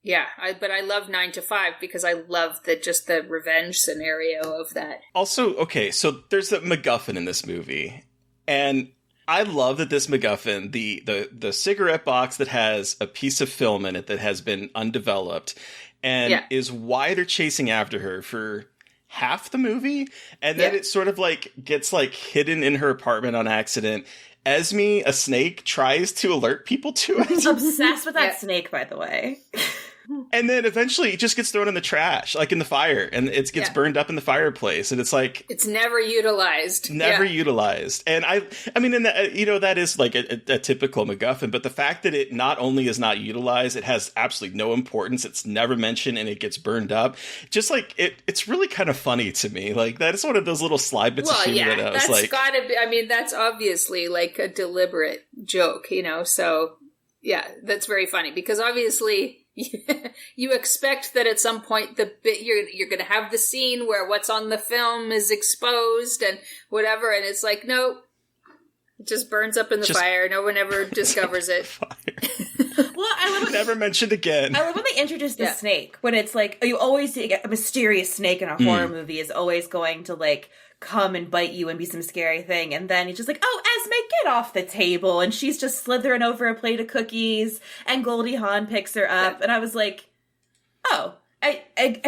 Yeah, but I love 9 to 5 because I love the revenge scenario of that. Also, okay, so there's a MacGuffin in this movie, and I love that this MacGuffin, the cigarette box that has a piece of film in it that has been undeveloped, and is why they're chasing after her for half the movie, and then it sort of like gets like hidden in her apartment on accident. Esme, a snake, tries to alert people to it. Obsessed with that snake, by the way. And then eventually it just gets thrown in the trash, like in the fire, and it gets burned up in the fireplace, and it's like it's never utilized. Utilized. And I mean, and that, you know, that is like a typical MacGuffin, but the fact that it not only is not utilized, it has absolutely no importance. It's never mentioned, and it gets burned up. Just like it's really kind of funny to me. Like that is one of those little slide bits of humor that I was like, gotta be. I mean, that's obviously like a deliberate joke, you know. So yeah, that's very funny because obviously. You expect that at some point you're going to have the scene where what's on the film is exposed and whatever, and it's like, no, it just burns up in the fire. No one ever discovers it. Well, I love never mentioned again. I love when they introduce the snake, when it's like, you always see a mysterious snake in a horror movie is always going to like come and bite you and be some scary thing, and then he's just like, oh, Esme, get off the table, and she's just slithering over a plate of cookies, and Goldie Hawn picks her up, and I was like, oh, I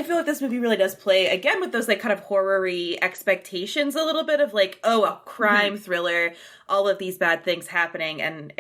feel like this movie really does play, again, with those like kind of horror-y expectations a little bit of like, oh, a crime thriller, all of these bad things happening, and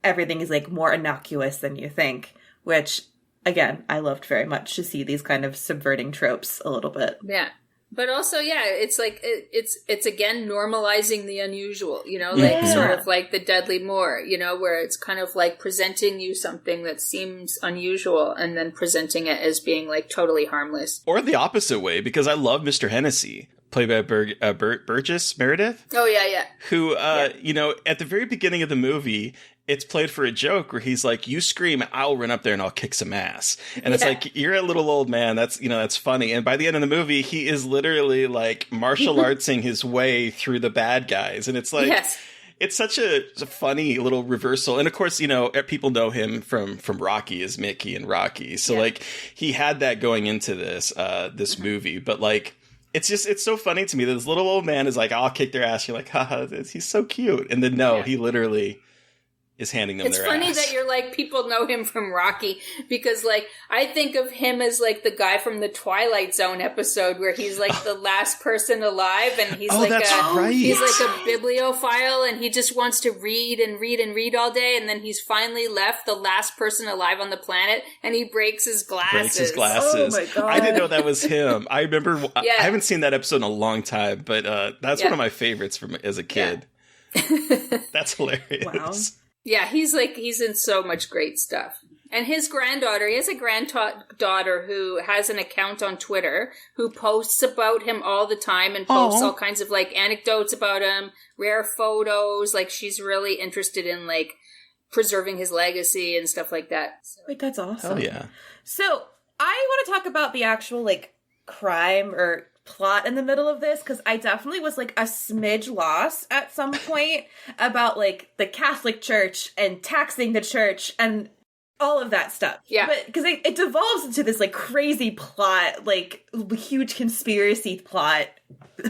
everything is like more innocuous than you think, which, again, I loved very much to see these kind of subverting tropes a little bit. Yeah. But also, it's like, it's again normalizing the unusual, you know, like sort of like the Dudley Moore, you know, where it's kind of like presenting you something that seems unusual and then presenting it as being like totally harmless. Or the opposite way, because I love Mr. Hennessy, played by Burgess Meredith. Oh, yeah. Who, you know, at the very beginning of the movie, it's played for a joke where he's like, you scream, I'll run up there and I'll kick some ass. And it's like, you're a little old man. That's, you know, that's funny. And by the end of the movie, he is literally like martial artsing his way through the bad guys. And it's like, it's such a funny little reversal. And of course, you know, people know him from Rocky as Mickey and Rocky. So like he had that going into this, this movie, but like, it's so funny to me that this little old man is like, I'll kick their ass. You're like, haha, he's so cute. And then he literally is handing them their ass. It's funny that you're like, people know him from Rocky, because like, I think of him as like the guy from the Twilight Zone episode where he's like the last person alive, and he's like he's like a bibliophile, and he just wants to read and read and read all day, and then he's finally left the last person alive on the planet, and he breaks his glasses. Oh my God. I didn't know that was him. I remember, I haven't seen that episode in a long time, but that's one of my favorites from as a kid. That's hilarious. Wow. Yeah, he's in so much great stuff. And his granddaughter, he has a granddaughter who has an account on Twitter who posts about him all the time and posts all kinds of like anecdotes about him, rare photos. Like she's really interested in like preserving his legacy and stuff like that. Wait, that's awesome. Oh yeah. So I want to talk about the actual like crime or plot in the middle of this, because I definitely was like a smidge lost at some point about like the Catholic Church and taxing the church and all of that stuff. Yeah. But because it devolves into this like crazy plot, like huge conspiracy plot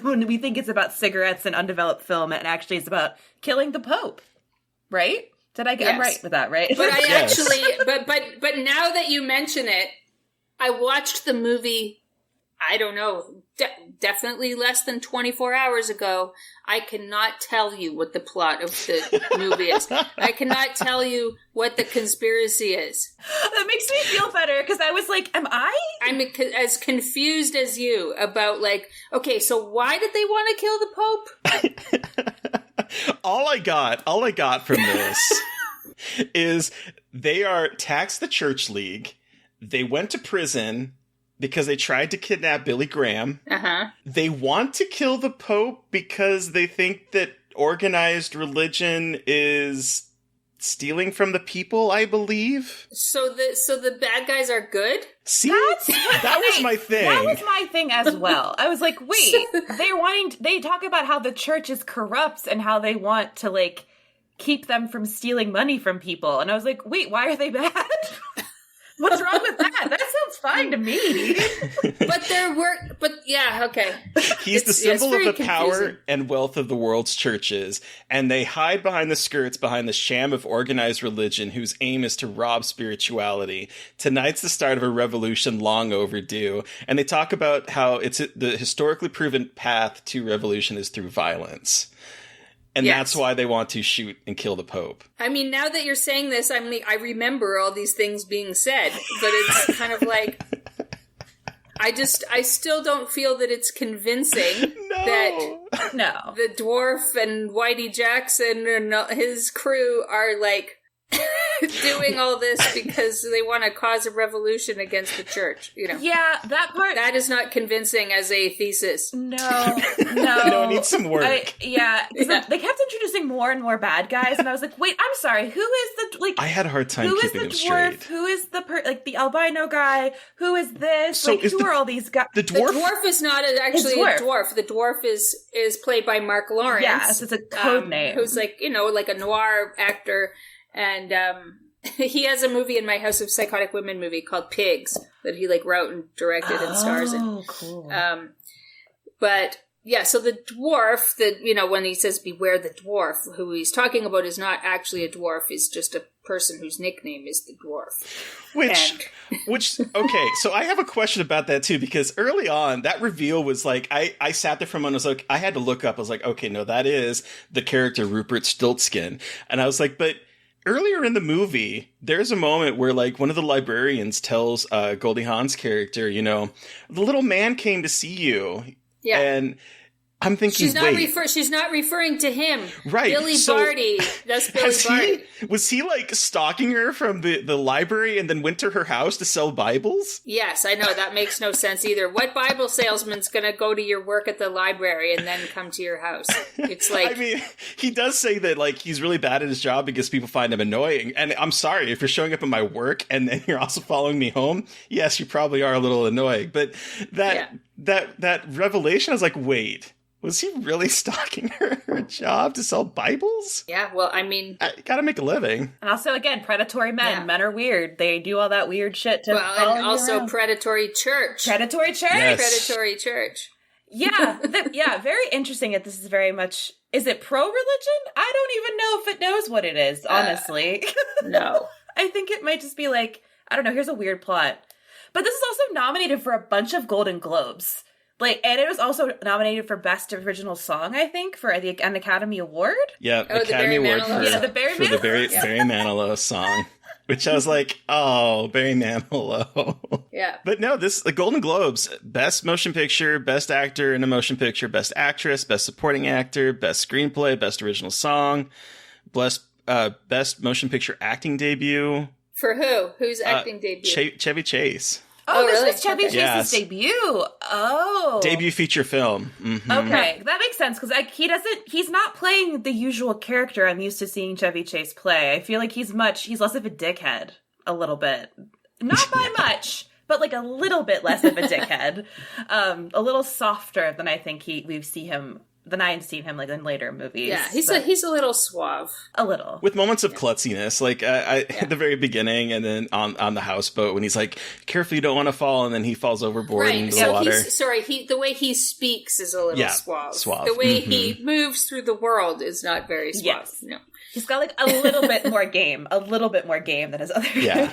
when we think it's about cigarettes and undeveloped film, and actually it's about killing the Pope. Right? Did I get I'm right with that, right? But I actually but now that you mention it, I watched the movie, I don't know, definitely less than 24 hours ago. I cannot tell you what the plot of the movie is. I cannot tell you what the conspiracy is. That makes me feel better, because I was like, I'm as confused as you about like, okay, so why did they want to kill the Pope? All I got from this is they are taxed the church league. They went to prison because they tried to kidnap Billy Graham. Uh-huh. They want to kill the Pope because they think that organized religion is stealing from the people, I believe. So the bad guys are good? See? That was my thing. That was my thing as well. I was like, wait, they talk about how the church is corrupt and how they want to like keep them from stealing money from people. And I was like, wait, why are they bad? What's wrong with that? That sounds fine to me. Okay. He's the symbol of the power and wealth of the world's churches, and they hide behind the skirts behind the sham of organized religion whose aim is to rob spirituality. Tonight's the start of a revolution long overdue, and they talk about how it's the historically proven path to revolution is through violence. And that's why they want to shoot and kill the Pope. I mean, now that you're saying this, I remember all these things being said, but it's kind of like, I still don't feel that it's convincing that the dwarf and Whitey Jackson and his crew are like doing all this because they want to cause a revolution against the church, you know. Yeah, that part. That is not convincing as a thesis. No. No, it needs some work. They kept introducing more and more bad guys, and I was like, wait, I'm sorry, who is the, like... I had a hard time keeping them straight. Who is the the albino guy? Who is this? So who are all these guys? The dwarf? The dwarf is not actually a dwarf. The dwarf is played by Mark Lawrence. Yes, it's a code name. Who's like, like a noir actor. And he has a movie in my House of Psychotic Women movie called Pigs that he like wrote and directed and stars in. Oh, cool. But yeah, so the dwarf that, when he says beware the dwarf, who he's talking about is not actually a dwarf, is just a person whose nickname is the dwarf. Which, okay, so I have a question about that too, because early on, that reveal was like, I sat there for a moment, I was like, I had to look up, I was like, okay, no, that is the character Rupert Stiltskin. And I was like, but earlier in the movie, there's a moment where, like, one of the librarians tells Goldie Hawn's character, the little man came to see you. Yeah. And I'm thinking, she's not referring to him. Right. Billy Barty. That's Billy Barty. Was he, like, stalking her from the library and then went to her house to sell Bibles? Yes, I know. That makes no sense either. What Bible salesman's going to go to your work at the library and then come to your house? It's like... I mean, he does say that, like, he's really bad at his job because people find him annoying. And I'm sorry, if you're showing up at my work and then you're also following me home, yes, you probably are a little annoying. But that revelation, I was like, wait... Was he really stalking her job to sell Bibles? Yeah, well, I mean... I gotta make a living. And also, again, predatory men. Yeah. Men are weird. They do all that weird shit to and also predatory church. Predatory church? Yes. Predatory church. Yeah, very interesting that this is very much... Is it pro-religion? I don't even know if it knows what it is, honestly. No. I think it might just be like, I don't know, here's a weird plot. But this is also nominated for a bunch of Golden Globes. And it was also nominated for Best Original Song, I think, for an Academy Award. Yeah, Academy Award for the Barry Manilow song. Which I was like, oh, Barry Manilow. Yeah. But no, the Golden Globes, Best Motion Picture, Best Actor in a Motion Picture, Best Actress, Best Supporting Actor, Best Screenplay, Best Original Song, Best Motion Picture Acting Debut. For who? Whose acting debut? Chevy Chase. Oh, this was Chevy Chase's debut. Oh. Debut feature film. Mm-hmm. Okay, that makes sense, because he's not playing the usual character I'm used to seeing Chevy Chase play. I feel like he's less of a dickhead, a little bit. Not by much, but like a little bit less of a dickhead. A little softer than I think we've seen him. Than I've seen him like in later movies. Yeah, he's a little suave. A little. With moments of klutziness, like at the very beginning and then on the houseboat when he's like, careful you don't want to fall, and then he falls overboard into the water. The way he speaks is a little suave. The way he moves through the world is not very suave. Yes. No. He's got like a little bit more game than his other. Yeah.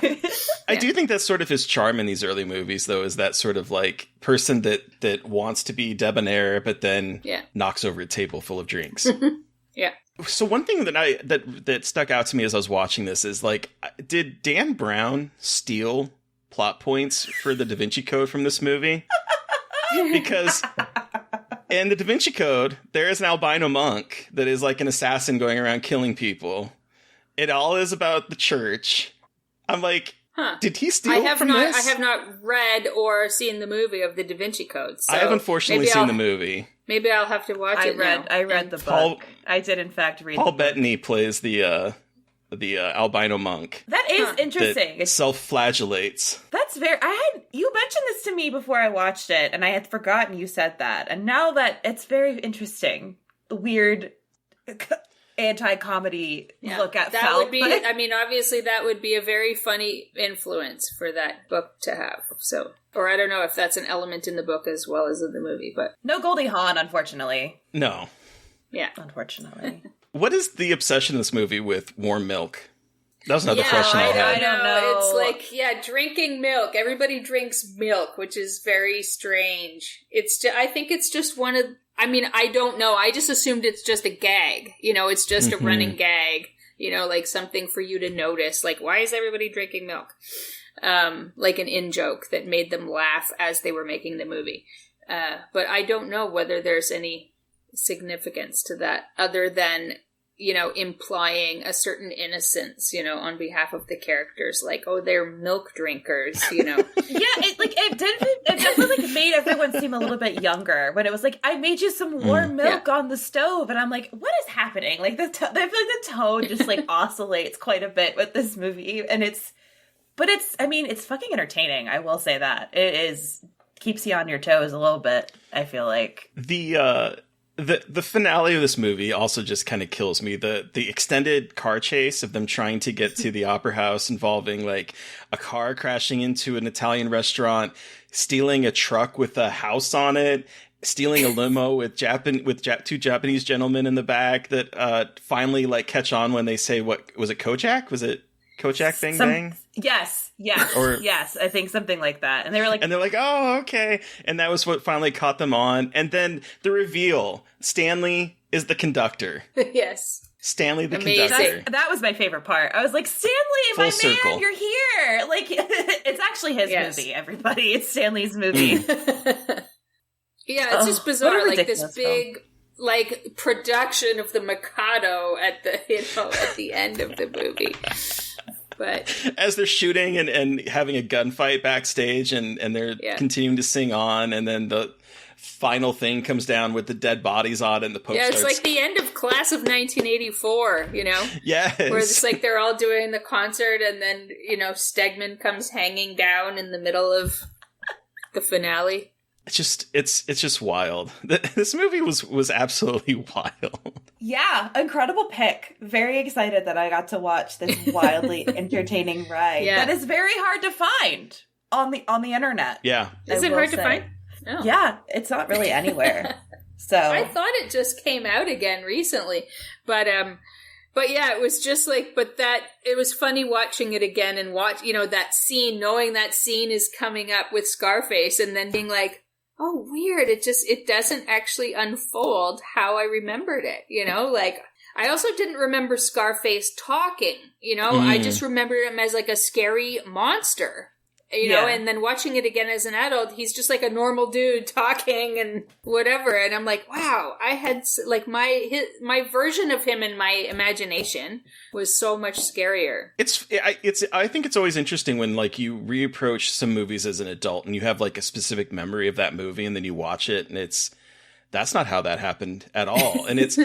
I do think that's sort of his charm in these early movies, though, is that sort of like person that wants to be debonair, but then knocks over a table full of drinks. Yeah. So one thing that stuck out to me as I was watching this is like, did Dan Brown steal plot points for the Da Vinci Code from this movie? Because in the Da Vinci Code, there is an albino monk that is like an assassin going around killing people. It all is about the church. I'm like, did he steal from this? I have not read or seen the movie of the Da Vinci Code. So I have unfortunately seen the movie. Maybe I'll have to watch it now. I read the book. I did, in fact, read Paul Bettany plays the albino monk. That is interesting. That self-flagellates. That's you mentioned this to me before I watched it, and I had forgotten you said that. And now that it's very interesting. Weird. anti-comedy look at that felt. would be, I mean, obviously that would be a very funny influence for that book to have. So, or I don't know if that's an element in the book as well as in the movie, but no Goldie Hawn, unfortunately. No. Yeah. Unfortunately. What is the obsession in this movie with warm milk? That was another question I had. I don't know. It's like, drinking milk. Everybody drinks milk, which is very strange. I think it's just one of, I mean, I don't know. I just assumed it's just a gag. You know, it's just a running gag. You know, like something for you to notice. Like, why is everybody drinking milk? Like an in-joke that made them laugh as they were making the movie. But I don't know whether there's any significance to that other than, you know, implying a certain innocence, you know, on behalf of the characters, like, oh, they're milk drinkers, you know. It definitely made everyone seem a little bit younger when it was like, I made you some warm milk on the stove, and I'm like, what is happening? Like, I feel like the tone just like oscillates quite a bit with this movie, and it's fucking entertaining. I will say that it keeps you on your toes a little bit. I feel like The finale of this movie also just kind of kills me. The extended car chase of them trying to get to the opera house involving like a car crashing into an Italian restaurant, stealing a truck with a house on it, stealing a limo with two Japanese gentlemen in the back that finally like catch on when they say, what was it, Kojak? Was it Kojak Bang Bang? Yes. Or, yes, I think something like that. And they were like, and they're like, oh, okay. And that was what finally caught them on. And then the reveal, Stanley is the conductor. Yes. Stanley the Amazing. conductor. That was my favorite part. I was like, Stanley, Full my circle. man, you're here. Like, it's actually his movie, everybody. It's Stanley's movie. Yeah, it's just bizarre. Like this big, film. like production of the Mikado at the end of the movie. But as they're shooting and having a gunfight backstage and they're continuing to sing on, and then the final thing comes down with the dead bodies on it and the Pope starts. It's like the end of Class of 1984, you know? Yes. Where it's like they're all doing the concert and then, you know, Stegman comes hanging down in the middle of the finale. It's just wild. This movie was absolutely wild. Yeah, incredible pick. Very excited that I got to watch this wildly entertaining ride. Yeah. That is very hard to find on the internet. Yeah. Is it hard to find? No. Yeah, it's not really anywhere. So I thought it just came out again recently. But yeah, it was just like, it was funny watching it again and that scene, knowing that scene is coming up with Scarface and then being like, oh, weird. It doesn't actually unfold how I remembered it, you know? Like, I also didn't remember Scarface talking, you know? I just remembered him as like a scary monster, you know? And then watching it again as an adult, he's just like a normal dude talking and whatever. And I'm like, wow, I had like my version of him in my imagination was so much scarier. I think it's always interesting when like you reapproach some movies as an adult and you have like a specific memory of that movie and then you watch it and that's not how that happened at all. And it's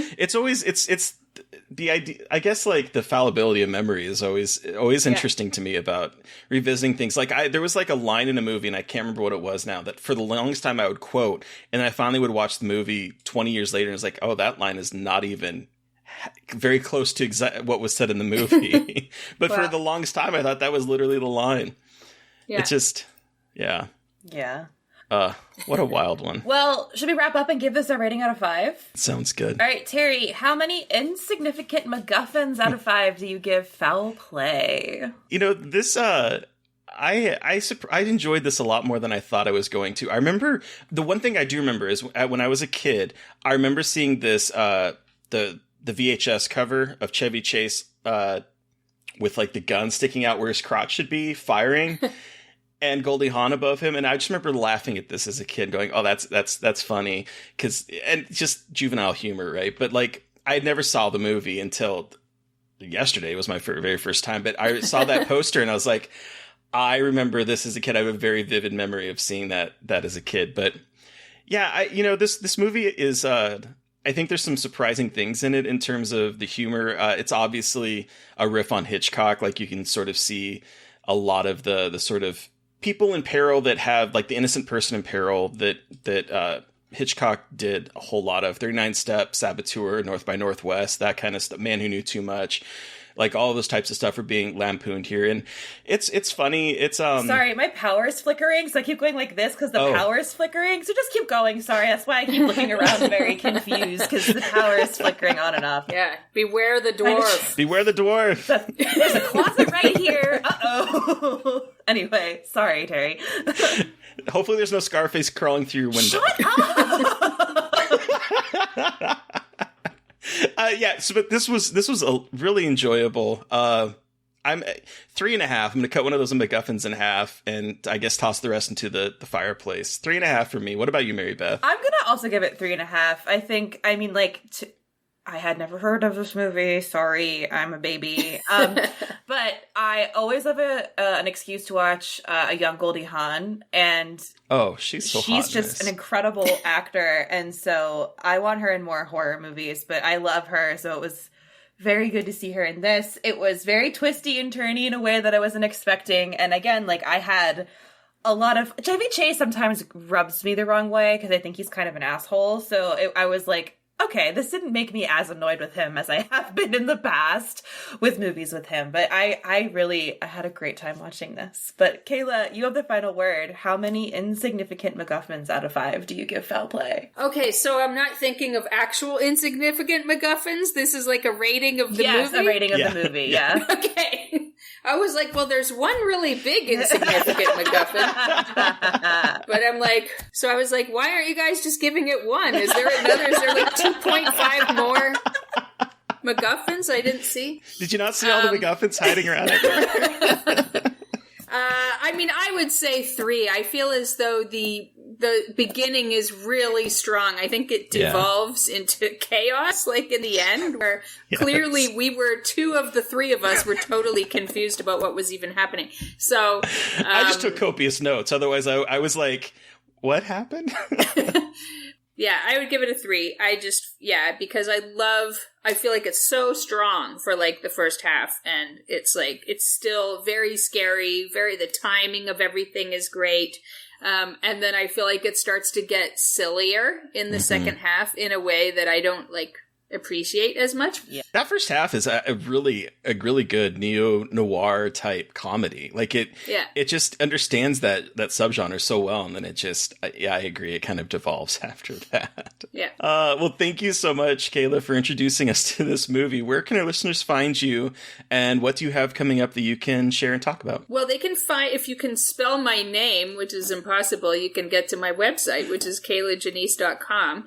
the idea, I guess, like the fallibility of memory is always interesting to me about revisiting things. Like there was like a line in a movie and I can't remember what it was now that for the longest time I would quote, and I finally would watch the movie 20 years later and it's like, oh, that line is not even very close to what was said in the movie. But for the longest time I thought that was literally the line. Yeah. It's just, yeah. Yeah. What a wild one. Well, should we wrap up and give this a rating out of 5? Sounds good. All right, Terry, how many insignificant MacGuffins out of 5 do you give Foul Play? You know, this, I enjoyed this a lot more than I thought I was going to. I remember, the one thing I do remember is when I was a kid, I remember seeing this, the VHS cover of Chevy Chase, with like the gun sticking out where his crotch should be, firing. And Goldie Hawn above him, and I just remember laughing at this as a kid, going, "Oh, that's funny," and just juvenile humor, right? But like, I never saw the movie until yesterday. It was my very first time, but I saw that poster, and I was like, I remember this as a kid. I have a very vivid memory of seeing that as a kid. But yeah, this movie is. I think there's some surprising things in it in terms of the humor. It's obviously a riff on Hitchcock, like you can sort of see a lot of the sort of people in peril that have like the innocent person in peril that Hitchcock did a whole lot of 39 Steps, Saboteur, North by Northwest, that kind of stuff. Man Who Knew Too Much. Like all of those types of stuff are being lampooned here, and it's funny. It's Sorry, my power is flickering, so I keep going like this because the power is flickering. So just keep going. Sorry, that's why I keep looking around, very confused because the power is flickering on and off. Yeah, beware the dwarf. Beware the dwarf. There's a closet right here. Uh-oh. Anyway, sorry, Terry. Hopefully, there's no Scarface crawling through your window. Shut up! But this was a really enjoyable. I'm 3.5. I'm going to cut one of those MacGuffins in half, and I guess toss the rest into the fireplace. 3.5 for me. What about you, Mary Beth? I'm gonna also give it 3.5. I think. I mean, like. I had never heard of this movie. Sorry, I'm a baby. But I always have an excuse to watch a young Goldie Hawn, and she's so hot. She's just an incredible actor, and so I want her in more horror movies. But I love her, so it was very good to see her in this. It was very twisty and turny in a way that I wasn't expecting, and again, like I had a lot of Chevy Chase sometimes rubs me the wrong way because I think he's kind of an asshole. So I was like, okay, this didn't make me as annoyed with him as I have been in the past with movies with him. But I had a great time watching this. But Kayla, you have the final word. How many insignificant MacGuffins out of 5 do you give Foul Play? Okay, so I'm not thinking of actual insignificant MacGuffins. This is like a rating of the movie? Yes, a rating of the movie, yeah. Okay. I was like, well, there's one really big insignificant MacGuffin. But I'm like, so I was like, why aren't you guys just giving it 1? Is there like 2.5 more MacGuffins I didn't see? Did you not see all the MacGuffins hiding around it? I mean, I would say 3. I feel as though the beginning is really strong. I think it devolves into chaos, like in the end, where clearly we were 2 of the 3 of us were totally confused about what was even happening. So I just took copious notes. Otherwise, I was like, what happened? Yeah, I would give it a 3. Because I feel like it's so strong for like the first half, and it's like, it's still very scary, the timing of everything is great. And then I feel like it starts to get sillier in the second half in a way that I don't like appreciate as much. Yeah. That first half is a really good neo-noir type comedy. Like it just understands that subgenre so well, and then it just, I agree, it kind of devolves after that. Yeah. Well, thank you so much, Kayla, for introducing us to this movie. Where can our listeners find you, and what do you have coming up that you can share and talk about? Well, they can find, if you can spell my name, which is impossible, you can get to my website, which is KaylaJanisse.com.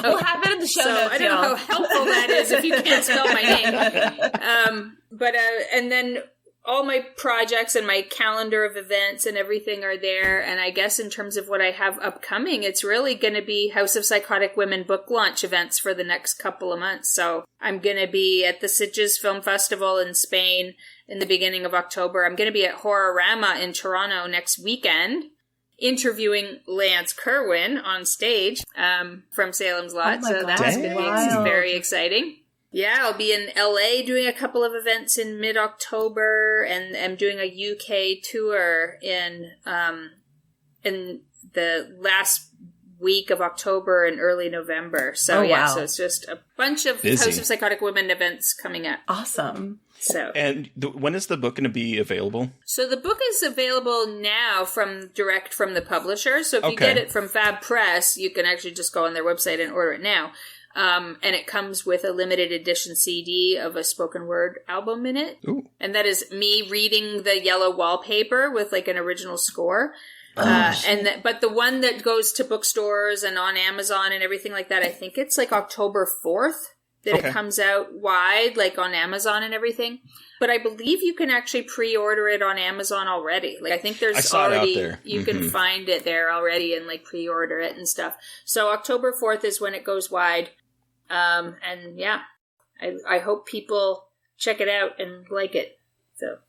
We'll have it in the show notes. I don't know how helpful that is if you can't spell my name. And then all my projects and my calendar of events and everything are there. And I guess in terms of what I have upcoming, it's really going to be House of Psychotic Women book launch events for the next couple of months. So I'm going to be at the Sitges Film Festival in Spain in the beginning of October. I'm going to be at Horrorama in Toronto next weekend, interviewing Lance Kerwin on stage from Salem's Lot. So that's going to be very exciting. Yeah, I'll be in LA doing a couple of events in mid-October, and I'm doing a UK tour in the last week of October and early November. So so it's just a bunch of House of Psychotic Women events coming up. Awesome. So, and when is the book going to be available? So the book is available now direct from the publisher. So if you get it from Fab Press, you can actually just go on their website and order it now. And it comes with a limited edition CD of a spoken word album in it. Ooh. And that is me reading the yellow wallpaper with like an original score. But the one that goes to bookstores and on Amazon and everything like that, I think it's like October 4th. That it comes out wide, like on Amazon and everything. But I believe you can actually pre-order it on Amazon already. Like I think there's already, it out there. You can find it there already and like pre-order it and stuff. So October 4th is when it goes wide. And yeah, I hope people check it out and like it. So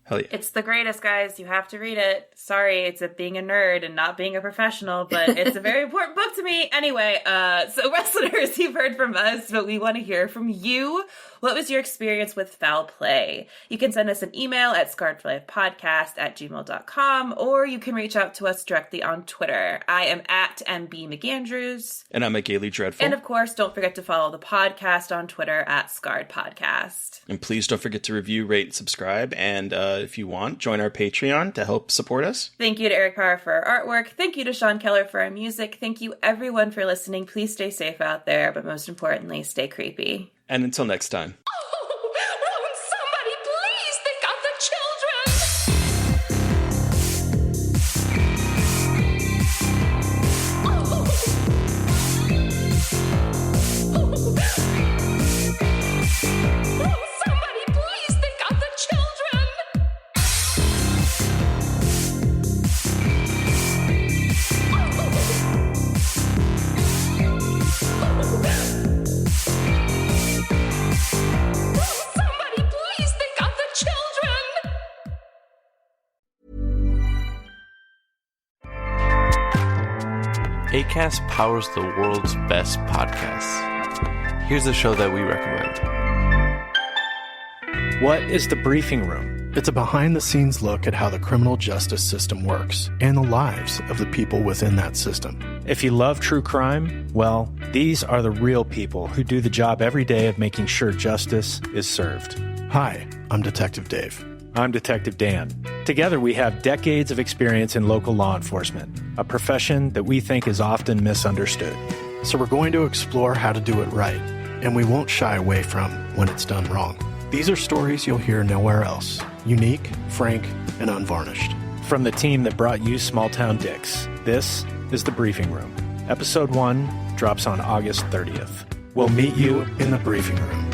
Hell yeah. It's the greatest, guys. You have to read it. Sorry, it's being a nerd and not being a professional, but it's a very important book to me. Anyway, so listeners, you've heard from us, but we want to hear from you. What was your experience with foul play? You can send us an email at scarredforlifepodcast@gmail.com, or you can reach out to us directly on Twitter. I am at MB McAndrews. And I'm at Gaily Dreadful. And of course, don't forget to follow the podcast on Twitter at Scarred Podcast. And please don't forget to review, rate, and subscribe. And if you want, join our Patreon to help support us. Thank you to Eric Power for our artwork. Thank you to Sean Keller for our music. Thank you everyone for listening. Please stay safe out there, but most importantly, stay creepy. And until next time. Won't somebody please think of the children? Won't somebody please think of the children? Somebody please think of the children! Acast powers the world's best podcasts. Here's a show that we recommend. What is the briefing room? It's a behind-the-scenes look at how the criminal justice system works and the lives of the people within that system. If you love true crime, well, these are the real people who do the job every day of making sure justice is served. Hi, I'm Detective Dave. I'm Detective Dan. Together, we have decades of experience in local law enforcement, a profession that we think is often misunderstood. So we're going to explore how to do it right, and we won't shy away from when it's done wrong. These are stories you'll hear nowhere else. Unique, frank, and unvarnished. From the team that brought you Small Town Dicks, this is The Briefing Room. Episode 1 drops on August 30th. We'll meet you in the briefing room.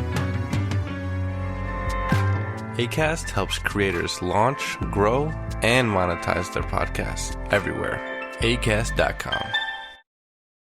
Acast helps creators launch, grow, and monetize their podcasts everywhere. Acast.com.